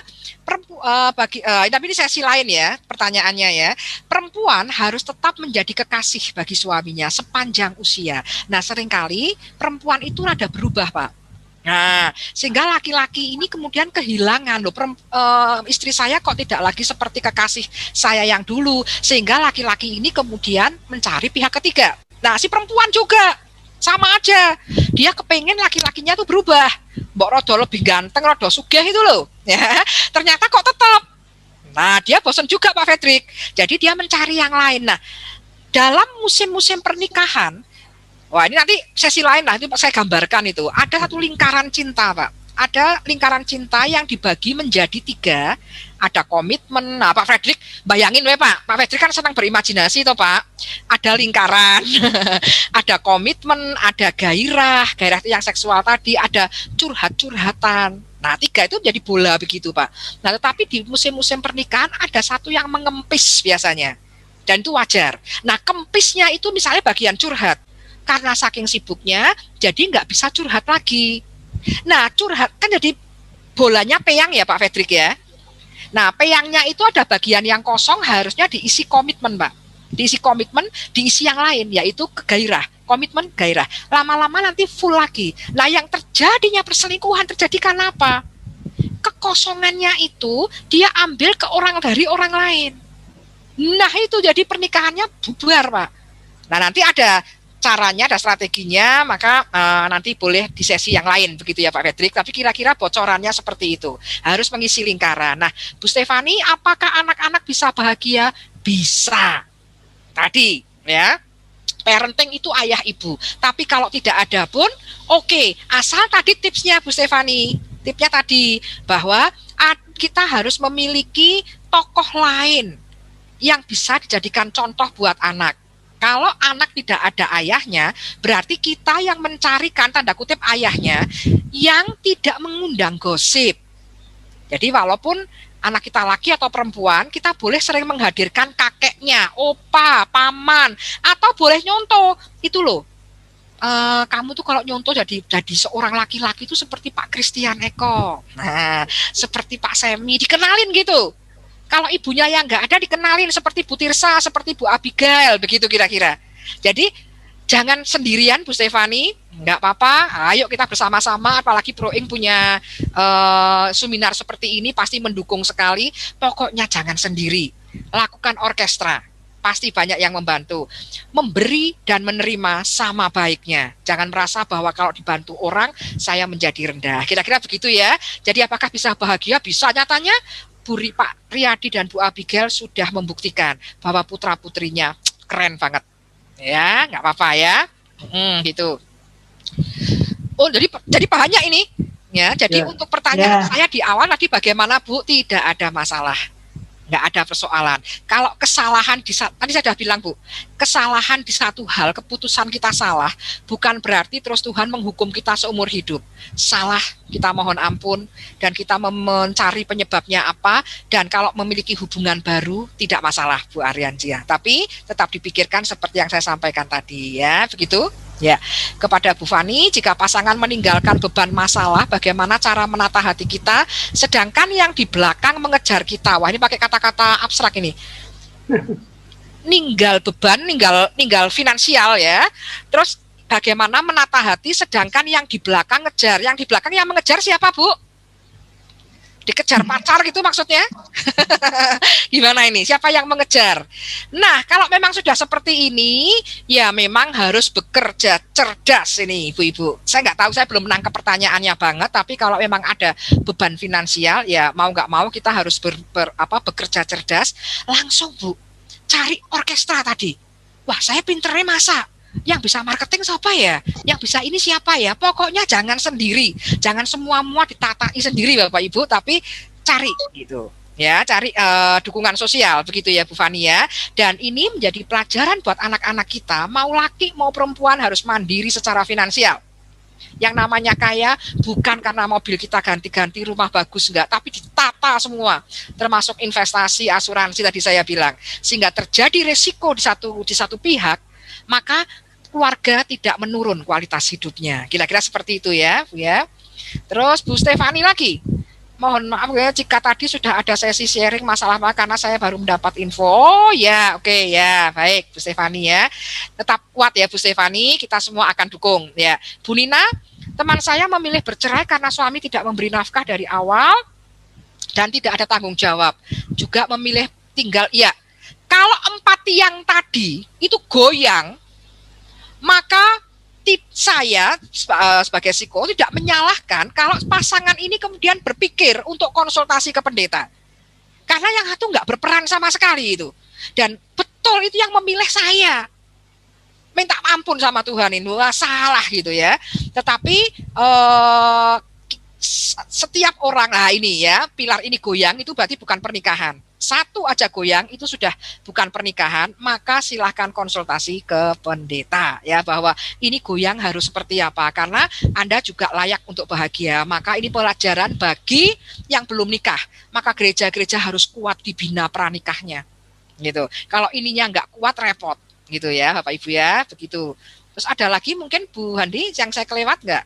tapi ini sesi lain ya pertanyaannya ya. Perempuan harus tetap menjadi kekasih bagi suaminya sepanjang usia. Nah, seringkali perempuan itu rada berubah Pak. Nah, sehingga laki-laki ini kemudian kehilangan loh, istri saya kok tidak lagi seperti kekasih saya yang dulu, sehingga laki-laki ini kemudian mencari pihak ketiga. Nah, si perempuan juga sama aja, dia kepengen laki-lakinya tuh berubah, mbok rodo lebih ganteng, rodo sugih itu loh, ya. Ternyata kok tetap. Nah, dia bosan juga Pak Frederick, jadi dia mencari yang lain. Nah, dalam musim-musim pernikahan, wah ini nanti sesi lain lah, itu saya gambarkan itu. Ada satu lingkaran cinta Pak. Ada lingkaran cinta yang dibagi menjadi 3. Ada komitmen. Nah Pak Frederick, bayangin Pak Frederick kan senang berimajinasi toh Pak. Ada lingkaran, ada komitmen, ada gairah itu yang seksual tadi, ada curhat-curhatan. Nah 3 itu jadi bola begitu Pak. Nah tetapi di musim-musim pernikahan ada satu yang mengempis biasanya. Dan itu wajar. Nah kempisnya itu misalnya bagian curhat. Karena saking sibuknya, jadi nggak bisa curhat lagi. Nah, curhat kan jadi bolanya peyang ya Pak Frederick ya. Nah, peyangnya itu ada bagian yang kosong harusnya diisi komitmen Pak. Diisi komitmen, diisi yang lain, yaitu gairah. Komitmen, gairah. Lama-lama nanti full lagi. Nah, yang terjadinya perselingkuhan terjadi karena apa? Kekosongannya itu dia ambil ke dari orang lain. Nah, itu jadi pernikahannya bubar Pak. Nah, nanti ada caranya, ada strateginya, maka nanti boleh di sesi yang lain begitu ya Pak Frederick, tapi kira-kira bocorannya seperti itu, harus mengisi lingkaran. Nah Bu Stefani, apakah anak-anak bisa bahagia? Bisa. Tadi ya, parenting itu ayah ibu, tapi kalau tidak ada pun oke. Asal tadi tipsnya Bu Stefani, tipsnya tadi bahwa kita harus memiliki tokoh lain yang bisa dijadikan contoh buat anak. Kalau anak tidak ada ayahnya, berarti kita yang mencarikan tanda kutip ayahnya yang tidak mengundang gosip. Jadi walaupun anak kita laki atau perempuan, kita boleh sering menghadirkan kakeknya, opa, paman, atau boleh nyontoh. Itu loh, kamu tuh kalau nyontoh jadi seorang laki-laki itu seperti Pak Christian Eko, nah seperti Pak Semi, dikenalin gitu. Kalau ibunya yang nggak ada dikenalin seperti Bu Tirsa, seperti Bu Abigail, begitu kira-kira. Jadi jangan sendirian Bu Stefani, nggak apa-apa. Ayo kita bersama-sama, apalagi ProInks punya seminar seperti ini pasti mendukung sekali. Pokoknya jangan sendiri, lakukan orkestra. Pasti banyak yang membantu. Memberi dan menerima sama baiknya. Jangan merasa bahwa kalau dibantu orang, saya menjadi rendah. Kira-kira begitu ya. Jadi apakah bisa bahagia? Bisa, nyatanya Pak Riyadi dan Bu Abigail sudah membuktikan bahwa putra-putrinya keren banget. Ya, nggak apa-apa ya. Gitu. Oh, jadi banyak ini. Ya, jadi untuk pertanyaan saya di awal tadi bagaimana Bu? Tidak ada masalah. Nggak ada persoalan. Kalau kesalahan tadi saya sudah bilang Bu, kesalahan di satu hal, keputusan kita salah, bukan berarti terus Tuhan menghukum kita seumur hidup. Salah, kita mohon ampun, dan kita mencari penyebabnya apa, dan kalau memiliki hubungan baru, tidak masalah Bu Ariantia. Tapi tetap dipikirkan seperti yang saya sampaikan tadi ya, begitu? Ya, kepada Bu Fani, jika pasangan meninggalkan beban masalah, bagaimana cara menata hati kita, sedangkan yang di belakang mengejar kita. Wah, ini pakai kata-kata abstrak ini. Ninggal beban, ninggal finansial ya. Terus bagaimana menata hati, sedangkan yang di belakang ngejar. Yang di belakang yang mengejar siapa Bu? Dikejar pacar gitu maksudnya? Gimana ini? Siapa yang mengejar? Nah, kalau memang sudah seperti ini, ya memang harus bekerja cerdas ini ibu-ibu. Saya nggak tahu, saya belum menangkap pertanyaannya banget, tapi kalau memang ada beban finansial, ya mau nggak mau kita harus bekerja cerdas. Langsung Bu, cari orkestra tadi. Wah, saya pinternya masak. Yang bisa marketing siapa ya? Yang bisa ini siapa ya? Pokoknya jangan sendiri, jangan semua ditatai sendiri Bapak Ibu, tapi cari gitu. Ya, cari dukungan sosial begitu ya Bu Fani ya. Dan ini menjadi pelajaran buat anak-anak kita, mau laki mau perempuan harus mandiri secara finansial. Yang namanya kaya bukan karena mobil kita ganti-ganti, rumah bagus enggak, tapi ditata semua, termasuk investasi, asuransi tadi saya bilang. Sehingga terjadi resiko di satu pihak, maka keluarga tidak menurun kualitas hidupnya. Kira-kira seperti itu ya, Bu ya. Terus Bu Stefani lagi. Mohon maaf ya jika tadi sudah ada sesi sharing masalah karena saya baru mendapat info. Oh ya, oke ya, baik Bu Stefani ya. Tetap kuat ya Bu Stefani, kita semua akan dukung ya. Bu Nina, teman saya memilih bercerai karena suami tidak memberi nafkah dari awal dan tidak ada tanggung jawab. Juga memilih tinggal, ya. Kalau 4 tiang tadi itu goyang, maka saya sebagai psikolog tidak menyalahkan kalau pasangan ini kemudian berpikir untuk konsultasi ke pendeta. Karena yang satu nggak berperan sama sekali itu. Dan betul itu yang memilih saya. Minta ampun sama Tuhan ini, wah, salah gitu ya. Tetapi setiap orang, nah ini ya, pilar ini goyang itu berarti bukan pernikahan. Satu aja goyang itu sudah bukan pernikahan, maka silahkan konsultasi ke pendeta ya, bahwa ini goyang harus seperti apa, karena Anda juga layak untuk bahagia. Maka ini pelajaran bagi yang belum nikah, maka gereja-gereja harus kuat dibina pranikahnya gitu. Kalau ininya nggak kuat repot gitu ya Bapak Ibu ya, begitu. Terus ada lagi mungkin Bu Handi yang saya kelewat nggak?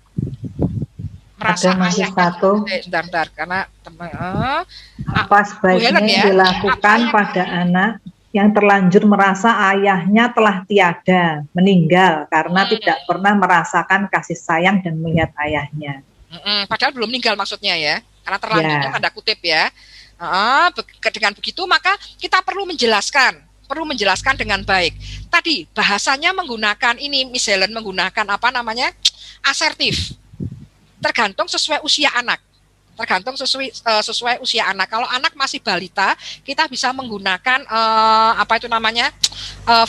Merasa ada masih ayahnya, satu. Sebentar, karena Apa sebaiknya ya, dilakukan pada anak yang terlanjur merasa ayahnya telah tiada, meninggal karena tidak pernah merasakan kasih sayang dan melihat ayahnya. Padahal belum meninggal maksudnya ya, karena terlanjurnya tanda kutip ya. Dengan begitu maka kita perlu menjelaskan dengan baik. Tadi bahasanya menggunakan ini, Miss Helen menggunakan apa namanya, asertif. Tergantung sesuai usia anak. Sesuai usia anak. Kalau anak masih balita, kita bisa menggunakan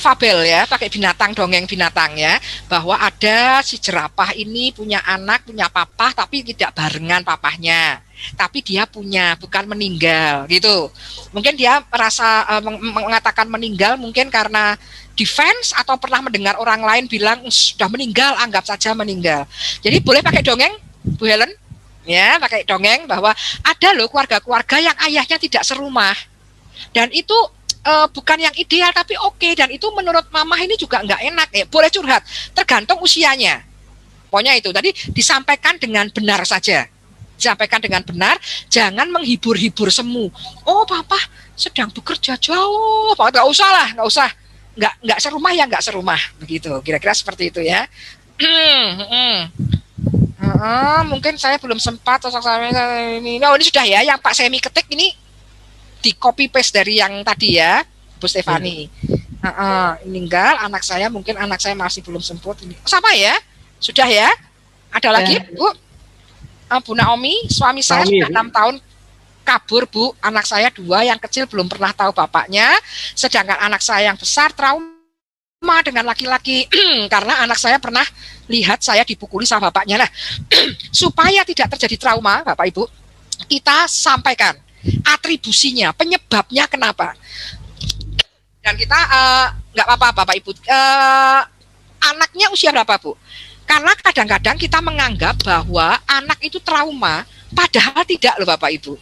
fabel ya, pakai binatang, dongeng binatang ya, bahwa ada si jerapah ini punya anak, punya papa, tapi tidak barengan papahnya. Tapi dia punya, bukan meninggal gitu. Mungkin dia merasa mengatakan meninggal mungkin karena defense atau pernah mendengar orang lain bilang sudah meninggal, anggap saja meninggal. Jadi boleh pakai dongeng Bu Helen, ya, pakai dongeng bahwa ada loh keluarga-keluarga yang ayahnya tidak serumah, dan itu bukan yang ideal tapi oke, dan itu menurut mamah ini juga nggak enak ya, boleh curhat, tergantung usianya. Pokoknya itu tadi disampaikan dengan benar saja, jangan menghibur-hibur semu. Oh papa sedang bekerja jauh, nggak usah, nggak serumah begitu, kira-kira seperti itu ya. Mungkin saya belum sempat ini. Oh, ini sudah ya, yang Pak Semi ketik ini di copy paste dari yang tadi ya, Bu Stefani. Meninggal anak saya, mungkin anak saya masih belum sempat ini. Sama ya? Sudah ya? Ada lagi, Bu? Bu Naomi, suami saya sudah 6 tahun kabur, Bu. Anak saya 2, yang kecil belum pernah tahu bapaknya, sedangkan anak saya yang besar trauma dengan laki-laki karena anak saya pernah lihat saya dipukuli sama bapaknya. Nah, supaya tidak terjadi trauma, Bapak Ibu, kita sampaikan atribusinya, penyebabnya kenapa. Dan kita nggak apa-apa Bapak Ibu. Anaknya usia berapa, Bu? Karena kadang-kadang kita menganggap bahwa anak itu trauma, padahal tidak loh Bapak Ibu.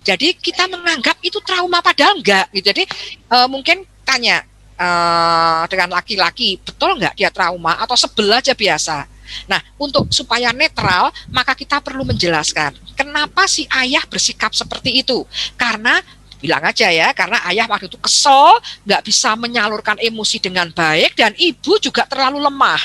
Jadi kita menganggap itu trauma padahal enggak. Jadi mungkin tanya dengan laki-laki, betul nggak dia trauma atau sebel aja biasa. Nah, untuk supaya netral, maka kita perlu menjelaskan kenapa si ayah bersikap seperti itu. Karena bilang aja ya, karena ayah waktu itu kesel, nggak bisa menyalurkan emosi dengan baik, dan ibu juga terlalu lemah.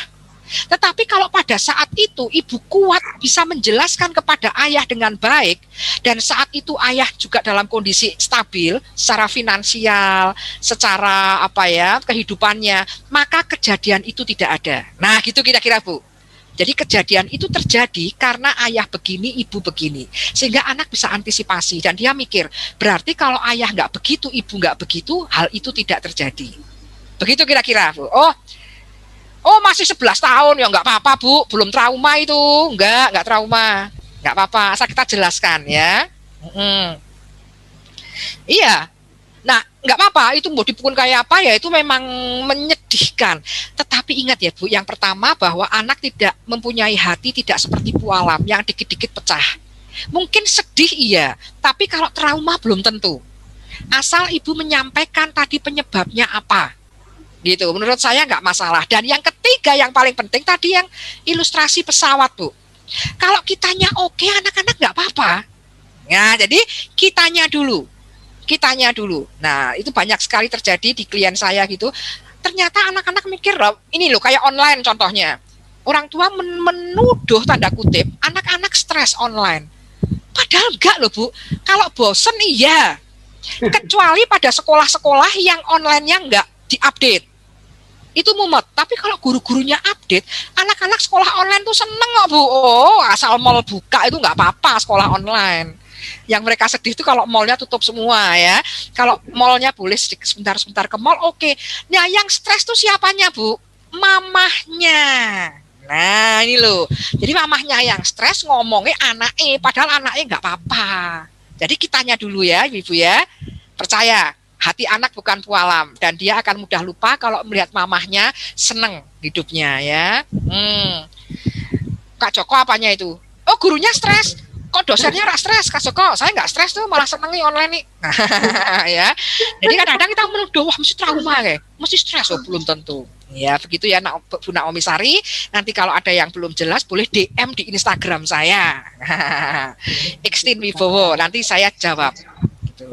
Tetapi kalau pada saat itu ibu kuat bisa menjelaskan kepada ayah dengan baik, dan saat itu ayah juga dalam kondisi stabil secara finansial, secara kehidupannya, maka kejadian itu tidak ada. Nah, gitu kira-kira Bu. Jadi kejadian itu terjadi karena ayah begini, ibu begini. Sehingga anak bisa antisipasi dan dia mikir, berarti kalau ayah nggak begitu, ibu nggak begitu, hal itu tidak terjadi. Begitu kira-kira, Bu. Oh masih 11 tahun, ya nggak apa-apa Bu, belum trauma itu. Nggak trauma. Nggak apa-apa, asal kita jelaskan ya. Iya. Nah, nggak apa-apa, itu mau dipukul kayak apa ya, itu memang menyedihkan. Tetapi ingat ya Bu, yang pertama bahwa anak tidak mempunyai hati tidak seperti pualam yang dikit-dikit pecah. Mungkin sedih iya, tapi kalau trauma belum tentu. Asal ibu menyampaikan tadi penyebabnya apa, gitu. Menurut saya nggak masalah. Dan yang ketiga yang paling penting tadi yang ilustrasi pesawat Bu. Kalau kitanya oke, anak-anak nggak apa-apa. Nah, jadi kitanya dulu. Nah, itu banyak sekali terjadi di klien saya gitu. Ternyata anak-anak mikir, ini loh kayak online contohnya. Orang tua menuduh tanda kutip, anak-anak stres online. Padahal enggak loh Bu. Kalau bosen iya. Kecuali pada sekolah-sekolah yang online-nya enggak diupdate. Itu mumet. Tapi kalau guru-gurunya update, anak-anak sekolah online tuh seneng kok Bu. Oh, asal mall buka itu enggak apa-apa sekolah online. Yang mereka sedih itu kalau mallnya tutup semua ya. Kalau mallnya boleh sebentar-sebentar ke mall, oke. Nah, yang stres tuh siapanya Bu? Mamahnya. Nah, ini loh. Jadi mamahnya yang stres ngomongnya anaknya, padahal anaknya nggak apa-apa. Jadi kitanya dulu ya, Ibu ya. Percaya, hati anak bukan pualam. Dan dia akan mudah lupa kalau melihat mamahnya seneng hidupnya ya. Kak Joko apanya itu? Oh, gurunya stres. Kok dosennya nggak stres, Kak Joko? Saya nggak stres tuh, malah seneng nih online nih. Ya. Jadi kadang-kadang kita menuduh, wah mesti trauma kayak, mesti stres, oh belum tentu. Ya begitu ya Bu Naomi Sari. Nanti kalau ada yang belum jelas boleh DM di Instagram saya. Ixtin Wibowo, nanti saya jawab. Gitu.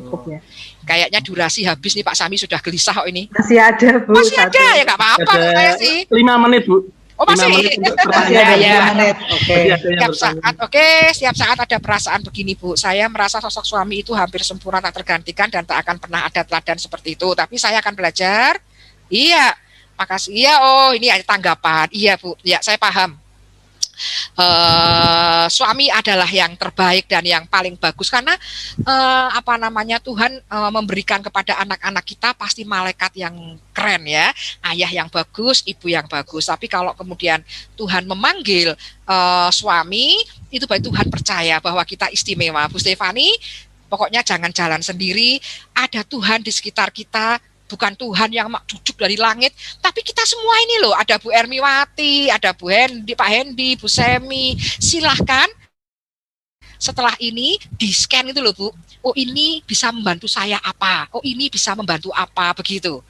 Kayaknya durasi habis nih Pak Sami, sudah gelisah kok ini. Masih ada Bu. Masih ada ya, nggak apa-apa saya sih. 5 menit Bu. Oh masih. Masih ada 5 menit. Setiap saat ada perasaan begini Bu. Saya merasa sosok suami itu hampir sempurna, tak tergantikan, dan tak akan pernah ada teladan seperti itu. Tapi saya akan belajar. Iya, makasih. Iya, oh ini ada tanggapan. Iya Bu, ya saya paham. Suami adalah yang terbaik dan yang paling bagus karena Tuhan memberikan kepada anak-anak kita pasti malaikat yang keren ya, ayah yang bagus, ibu yang bagus. Tapi kalau kemudian Tuhan memanggil suami, itu baik Tuhan percaya bahwa kita istimewa. Bu Stefani, pokoknya jangan jalan sendiri, ada Tuhan di sekitar kita. Bukan Tuhan yang cucuk dari langit, tapi kita semua ini loh, ada Bu Ermiwati, ada Bu Hendi, Pak Hendi, Bu Semi, silahkan setelah ini di scan itu loh Bu, oh ini bisa membantu saya apa, oh ini bisa membantu apa, begitu.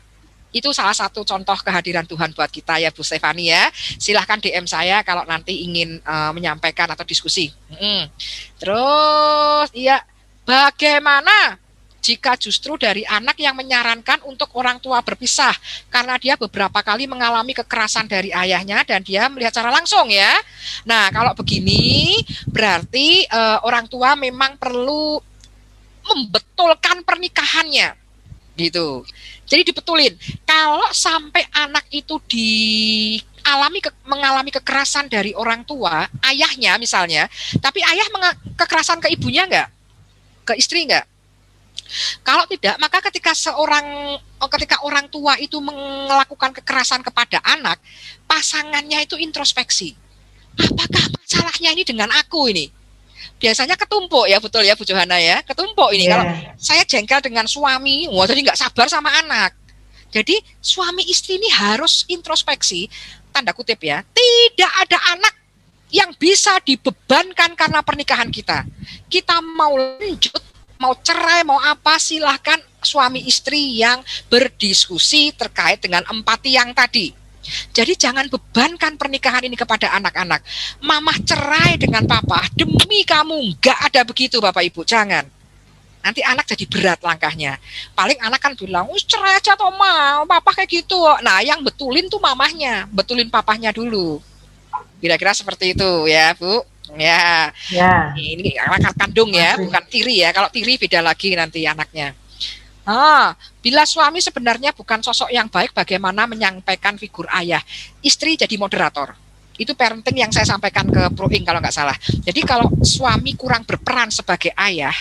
Itu salah satu contoh kehadiran Tuhan buat kita ya Bu Stefani ya. Silahkan DM saya kalau nanti ingin menyampaikan atau diskusi. Terus iya, bagaimana jika justru dari anak yang menyarankan untuk orang tua berpisah karena dia beberapa kali mengalami kekerasan dari ayahnya dan dia melihat secara langsung ya. Nah, kalau begini berarti orang tua memang perlu membetulkan pernikahannya gitu. Jadi dibetulin. Kalau sampai anak itu mengalami kekerasan dari orang tua, ayahnya misalnya, tapi ayah kekerasan ke ibunya enggak? Ke istri enggak? Kalau tidak, maka ketika orang tua itu melakukan kekerasan kepada anak, pasangannya itu introspeksi. Apakah masalahnya ini dengan aku ini? Biasanya ketumpuk ya, betul ya Bu Johana ya, ketumpuk ini. Kalau saya jengkel dengan suami, wah jadi nggak sabar sama anak. Jadi suami istri ini harus introspeksi, tanda kutip ya, tidak ada anak yang bisa dibebankan karena pernikahan kita. Kita mau lanjut, mau cerai, mau apa, silahkan suami istri yang berdiskusi terkait dengan empati yang tadi. Jadi jangan bebankan pernikahan ini kepada anak-anak. Mama cerai dengan papa, demi kamu, nggak ada begitu Bapak Ibu, jangan. Nanti anak jadi berat langkahnya. Paling anak kan bilang, cerai aja toh mau, papa kayak gitu. Nah yang betulin tuh mamahnya, betulin papahnya dulu. Kira-kira seperti itu ya, Bu. Ya. Ya. Ini anak kandung ya, bukan tiri ya. Kalau tiri beda lagi nanti anaknya. Bila suami sebenarnya bukan sosok yang baik, bagaimana menyampaikan figur ayah? Istri jadi moderator. Itu parenting yang saya sampaikan ke Proing kalau nggak salah. Jadi kalau suami kurang berperan sebagai ayah,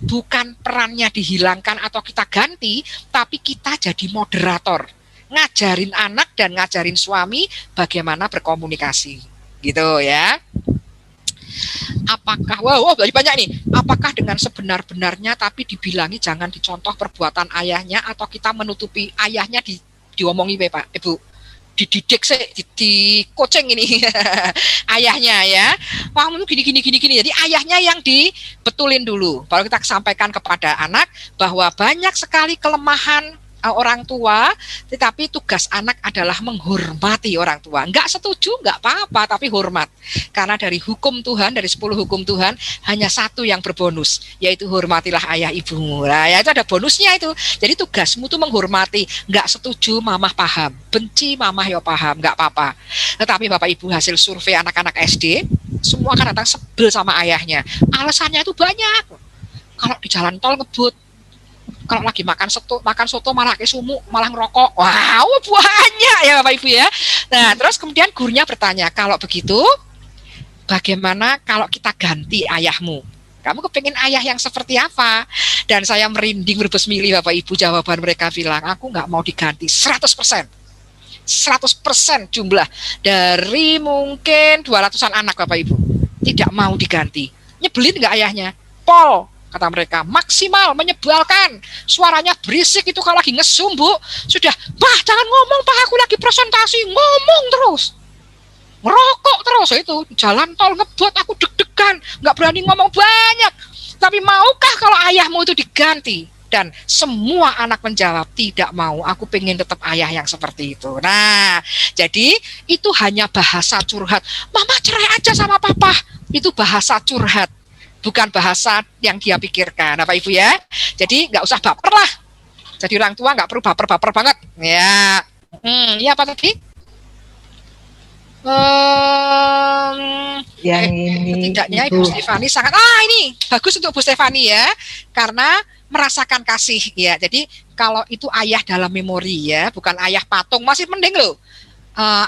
bukan perannya dihilangkan atau kita ganti, tapi kita jadi moderator. Ngajarin anak dan ngajarin suami bagaimana berkomunikasi. Gitu ya. Apakah, banyak nih, apakah dengan sebenar-benarnya tapi dibilangi jangan dicontoh perbuatan ayahnya, atau kita menutupi ayahnya diomongi Pak, Ibu, dididik di coaching ini ayahnya ya, wah gini. Jadi ayahnya yang dibetulin dulu, baru kita sampaikan kepada anak bahwa banyak sekali kelemahan orang tua, tetapi tugas anak adalah menghormati orang tua. Enggak setuju, enggak apa-apa, tapi hormat. Karena dari hukum Tuhan, dari 10 hukum Tuhan, hanya satu yang berbonus, yaitu hormatilah ayah ibumu. Nah, ya itu ada bonusnya itu. Jadi tugasmu tuh menghormati. Enggak setuju, mamah paham. Benci, mamah ya paham, enggak apa-apa. Tetapi Bapak Ibu, hasil survei anak-anak SD, semua kan datang sebel sama ayahnya. Alasannya itu banyak. Kalau di jalan tol ngebut, kalau lagi makan soto malah kesumu, malah ngerokok. Wow, banyak ya Bapak Ibu ya. Nah, terus kemudian gurunya bertanya, kalau begitu bagaimana kalau kita ganti ayahmu? Kamu kepingin ayah yang seperti apa? Dan saya merinding berbesmili Bapak Ibu, jawaban mereka bilang, aku nggak mau diganti 100%. 100% jumlah dari mungkin 200-an anak Bapak Ibu tidak mau diganti. Nyebelin nggak ayahnya? Pol, kata mereka, maksimal, menyebalkan, suaranya berisik itu kalau lagi ngesum, Bu. Sudah, Pak, jangan ngomong, Pak, aku lagi presentasi, ngomong terus, ngerokok terus, itu jalan tol ngebut, aku deg-degan, nggak berani ngomong banyak. Tapi maukah kalau ayahmu itu diganti? Dan semua anak menjawab, tidak mau, aku pengen tetap ayah yang seperti itu. Nah, jadi itu hanya bahasa curhat. Mama cerai aja sama papa, itu bahasa curhat, bukan bahasa yang dia pikirkan, Bapak Ibu ya. Jadi nggak usah baper lah. Jadi orang tua nggak perlu baper-baper banget. Ya, ya apa tadi? Yang ini tidaknya Ibu Stefani sangat, ini bagus untuk Bu Stefani ya, karena merasakan kasih ya. Jadi kalau itu ayah dalam memori ya, bukan ayah patung, masih mending loh.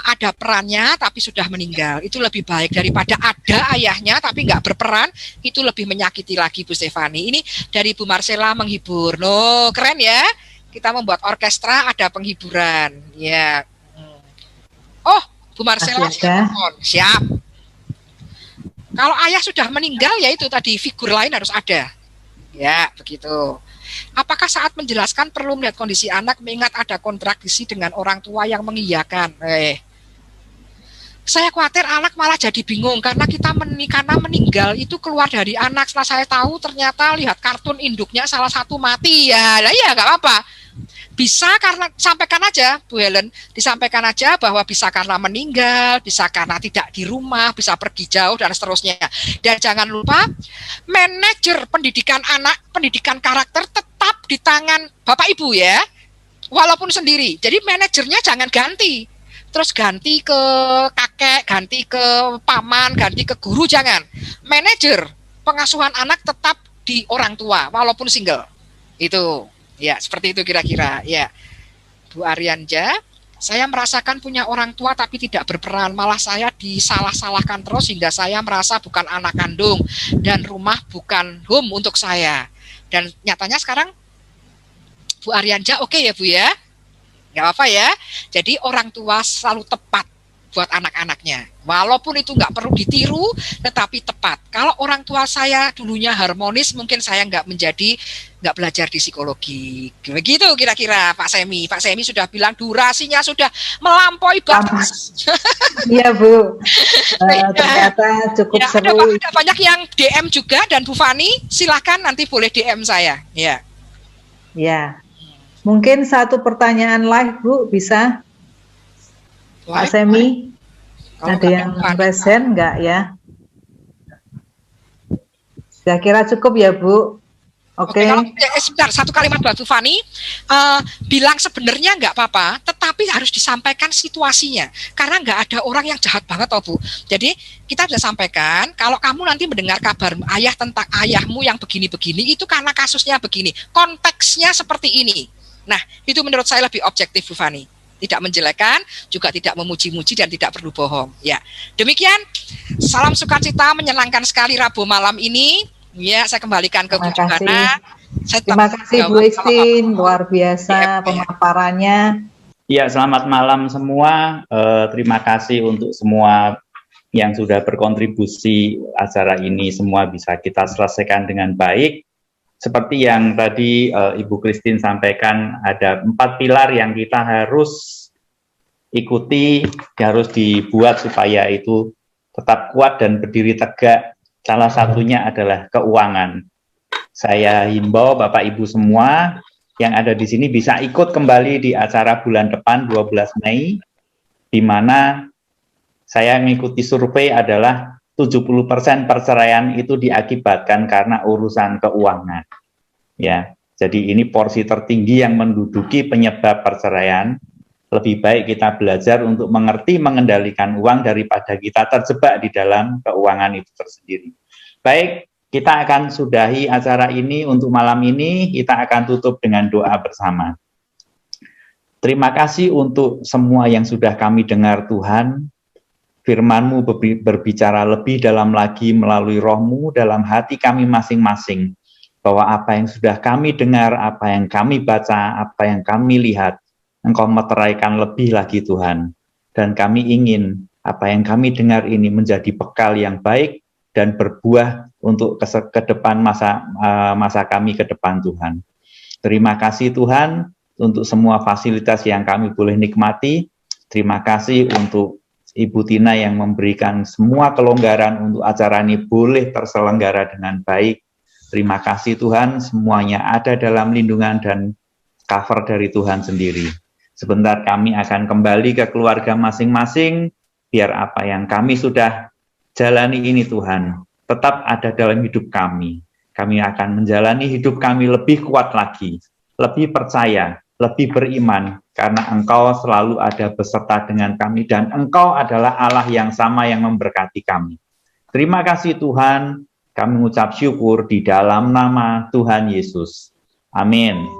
Ada perannya tapi sudah meninggal, itu lebih baik daripada ada ayahnya tapi nggak berperan, itu lebih menyakiti lagi Bu Stefani. Ini dari Bu Marcella menghibur, no keren ya, kita membuat orkestra ada penghiburan ya. Oh Bu Marcella siap. Kalau ayah sudah meninggal ya itu tadi, figur lain harus ada ya, begitu. Apakah saat menjelaskan perlu melihat kondisi anak, mengingat ada kontradiksi dengan orang tua yang mengiyakan? Saya khawatir anak malah jadi bingung karena karena meninggal itu keluar dari anak. Setelah saya tahu ternyata lihat kartun induknya salah satu mati ya. Lah ya nggak apa-apa. Bisa karena, sampaikan aja Bu Helen, disampaikan aja bahwa bisa karena meninggal, bisa karena tidak di rumah, bisa pergi jauh dan seterusnya. Dan jangan lupa manajer pendidikan anak, pendidikan karakter tetap di tangan Bapak Ibu ya, walaupun sendiri. Jadi manajernya jangan ganti, terus ganti ke kakek, ganti ke paman, ganti ke guru, jangan. Manajer pengasuhan anak tetap di orang tua walaupun single. Itu ya, seperti itu kira-kira ya. Bu Arianja, saya merasakan punya orang tua tapi tidak berperan, malah saya disalah-salahkan terus hingga saya merasa bukan anak kandung dan rumah bukan home untuk saya. Dan nyatanya sekarang Bu Arianja oke ya Bu ya, nggak apa-apa ya. Jadi orang tua selalu tepat buat anak-anaknya, walaupun itu nggak perlu ditiru tetapi tepat. Kalau orang tua saya dulunya harmonis, mungkin saya nggak belajar di psikologi. Begitu kira-kira Pak Semi. Pak Semi sudah bilang durasinya sudah melampaui batas. Iya Bu, ternyata cukup ya, seru. ada banyak yang DM juga, dan Bu Fani silahkan nanti boleh DM saya ya. Ya, mungkin satu pertanyaan live Bu, bisa Pak Semi? Ada yang present nggak ya? Saya kira cukup ya Bu. Oke. Sebentar, satu kalimat buat Bu Fani. Bilang sebenarnya nggak apa-apa, tetapi tapi harus disampaikan situasinya, karena nggak ada orang yang jahat banget toh Bu. Jadi kita bisa sampaikan, kalau kamu nanti mendengar kabar ayah tentang ayahmu yang begini-begini, itu karena kasusnya begini, konteksnya seperti ini. Nah, itu menurut saya lebih objektif Bu Fani. Tidak menjelekan, juga tidak memuji-muji, dan tidak perlu bohong. Ya, demikian. Salam sukacita, menyenangkan sekali Rabu malam ini. Ya, saya kembalikan ke Bu Johana. Terima kasih Bu Istin, luar biasa pemaparannya. Ya, selamat malam semua. Terima kasih untuk semua yang sudah berkontribusi acara ini. Semua bisa kita selesaikan dengan baik. Seperti yang tadi Ibu Christine sampaikan, ada 4 pilar yang kita harus ikuti, harus dibuat supaya itu tetap kuat dan berdiri tegak. Salah satunya adalah keuangan. Saya himbau Bapak Ibu semua yang ada di sini bisa ikut kembali di acara bulan depan 12 Mei, di mana saya mengikuti survei adalah 70% perceraian itu diakibatkan karena urusan keuangan. Ya, jadi ini porsi tertinggi yang menduduki penyebab perceraian. Lebih baik kita belajar untuk mengerti mengendalikan uang daripada kita terjebak di dalam keuangan itu tersendiri. Baik, kita akan sudahi acara ini untuk malam ini. Kita akan tutup dengan doa bersama. Terima kasih untuk semua yang sudah kami dengar Tuhan. Firman-Mu berbicara lebih dalam lagi melalui Roh-Mu dalam hati kami masing-masing, bahwa apa yang sudah kami dengar, apa yang kami baca, apa yang kami lihat, Engkau meteraikan lebih lagi Tuhan. Dan kami ingin apa yang kami dengar ini menjadi bekal yang baik dan berbuah untuk ke depan masa kami ke depan Tuhan. Terima kasih Tuhan untuk semua fasilitas yang kami boleh nikmati. Terima kasih untuk Ibu Tina yang memberikan semua kelonggaran untuk acara ini boleh terselenggara dengan baik. Terima kasih Tuhan, semuanya ada dalam lindungan dan cover dari Tuhan sendiri. Sebentar kami akan kembali ke keluarga masing-masing, biar apa yang kami sudah jalani ini Tuhan, tetap ada dalam hidup kami. Kami akan menjalani hidup kami lebih kuat lagi, lebih percaya, lebih beriman, karena Engkau selalu ada beserta dengan kami, dan Engkau adalah Allah yang sama yang memberkati kami. Terima kasih Tuhan, kami mengucap syukur di dalam nama Tuhan Yesus. Amin.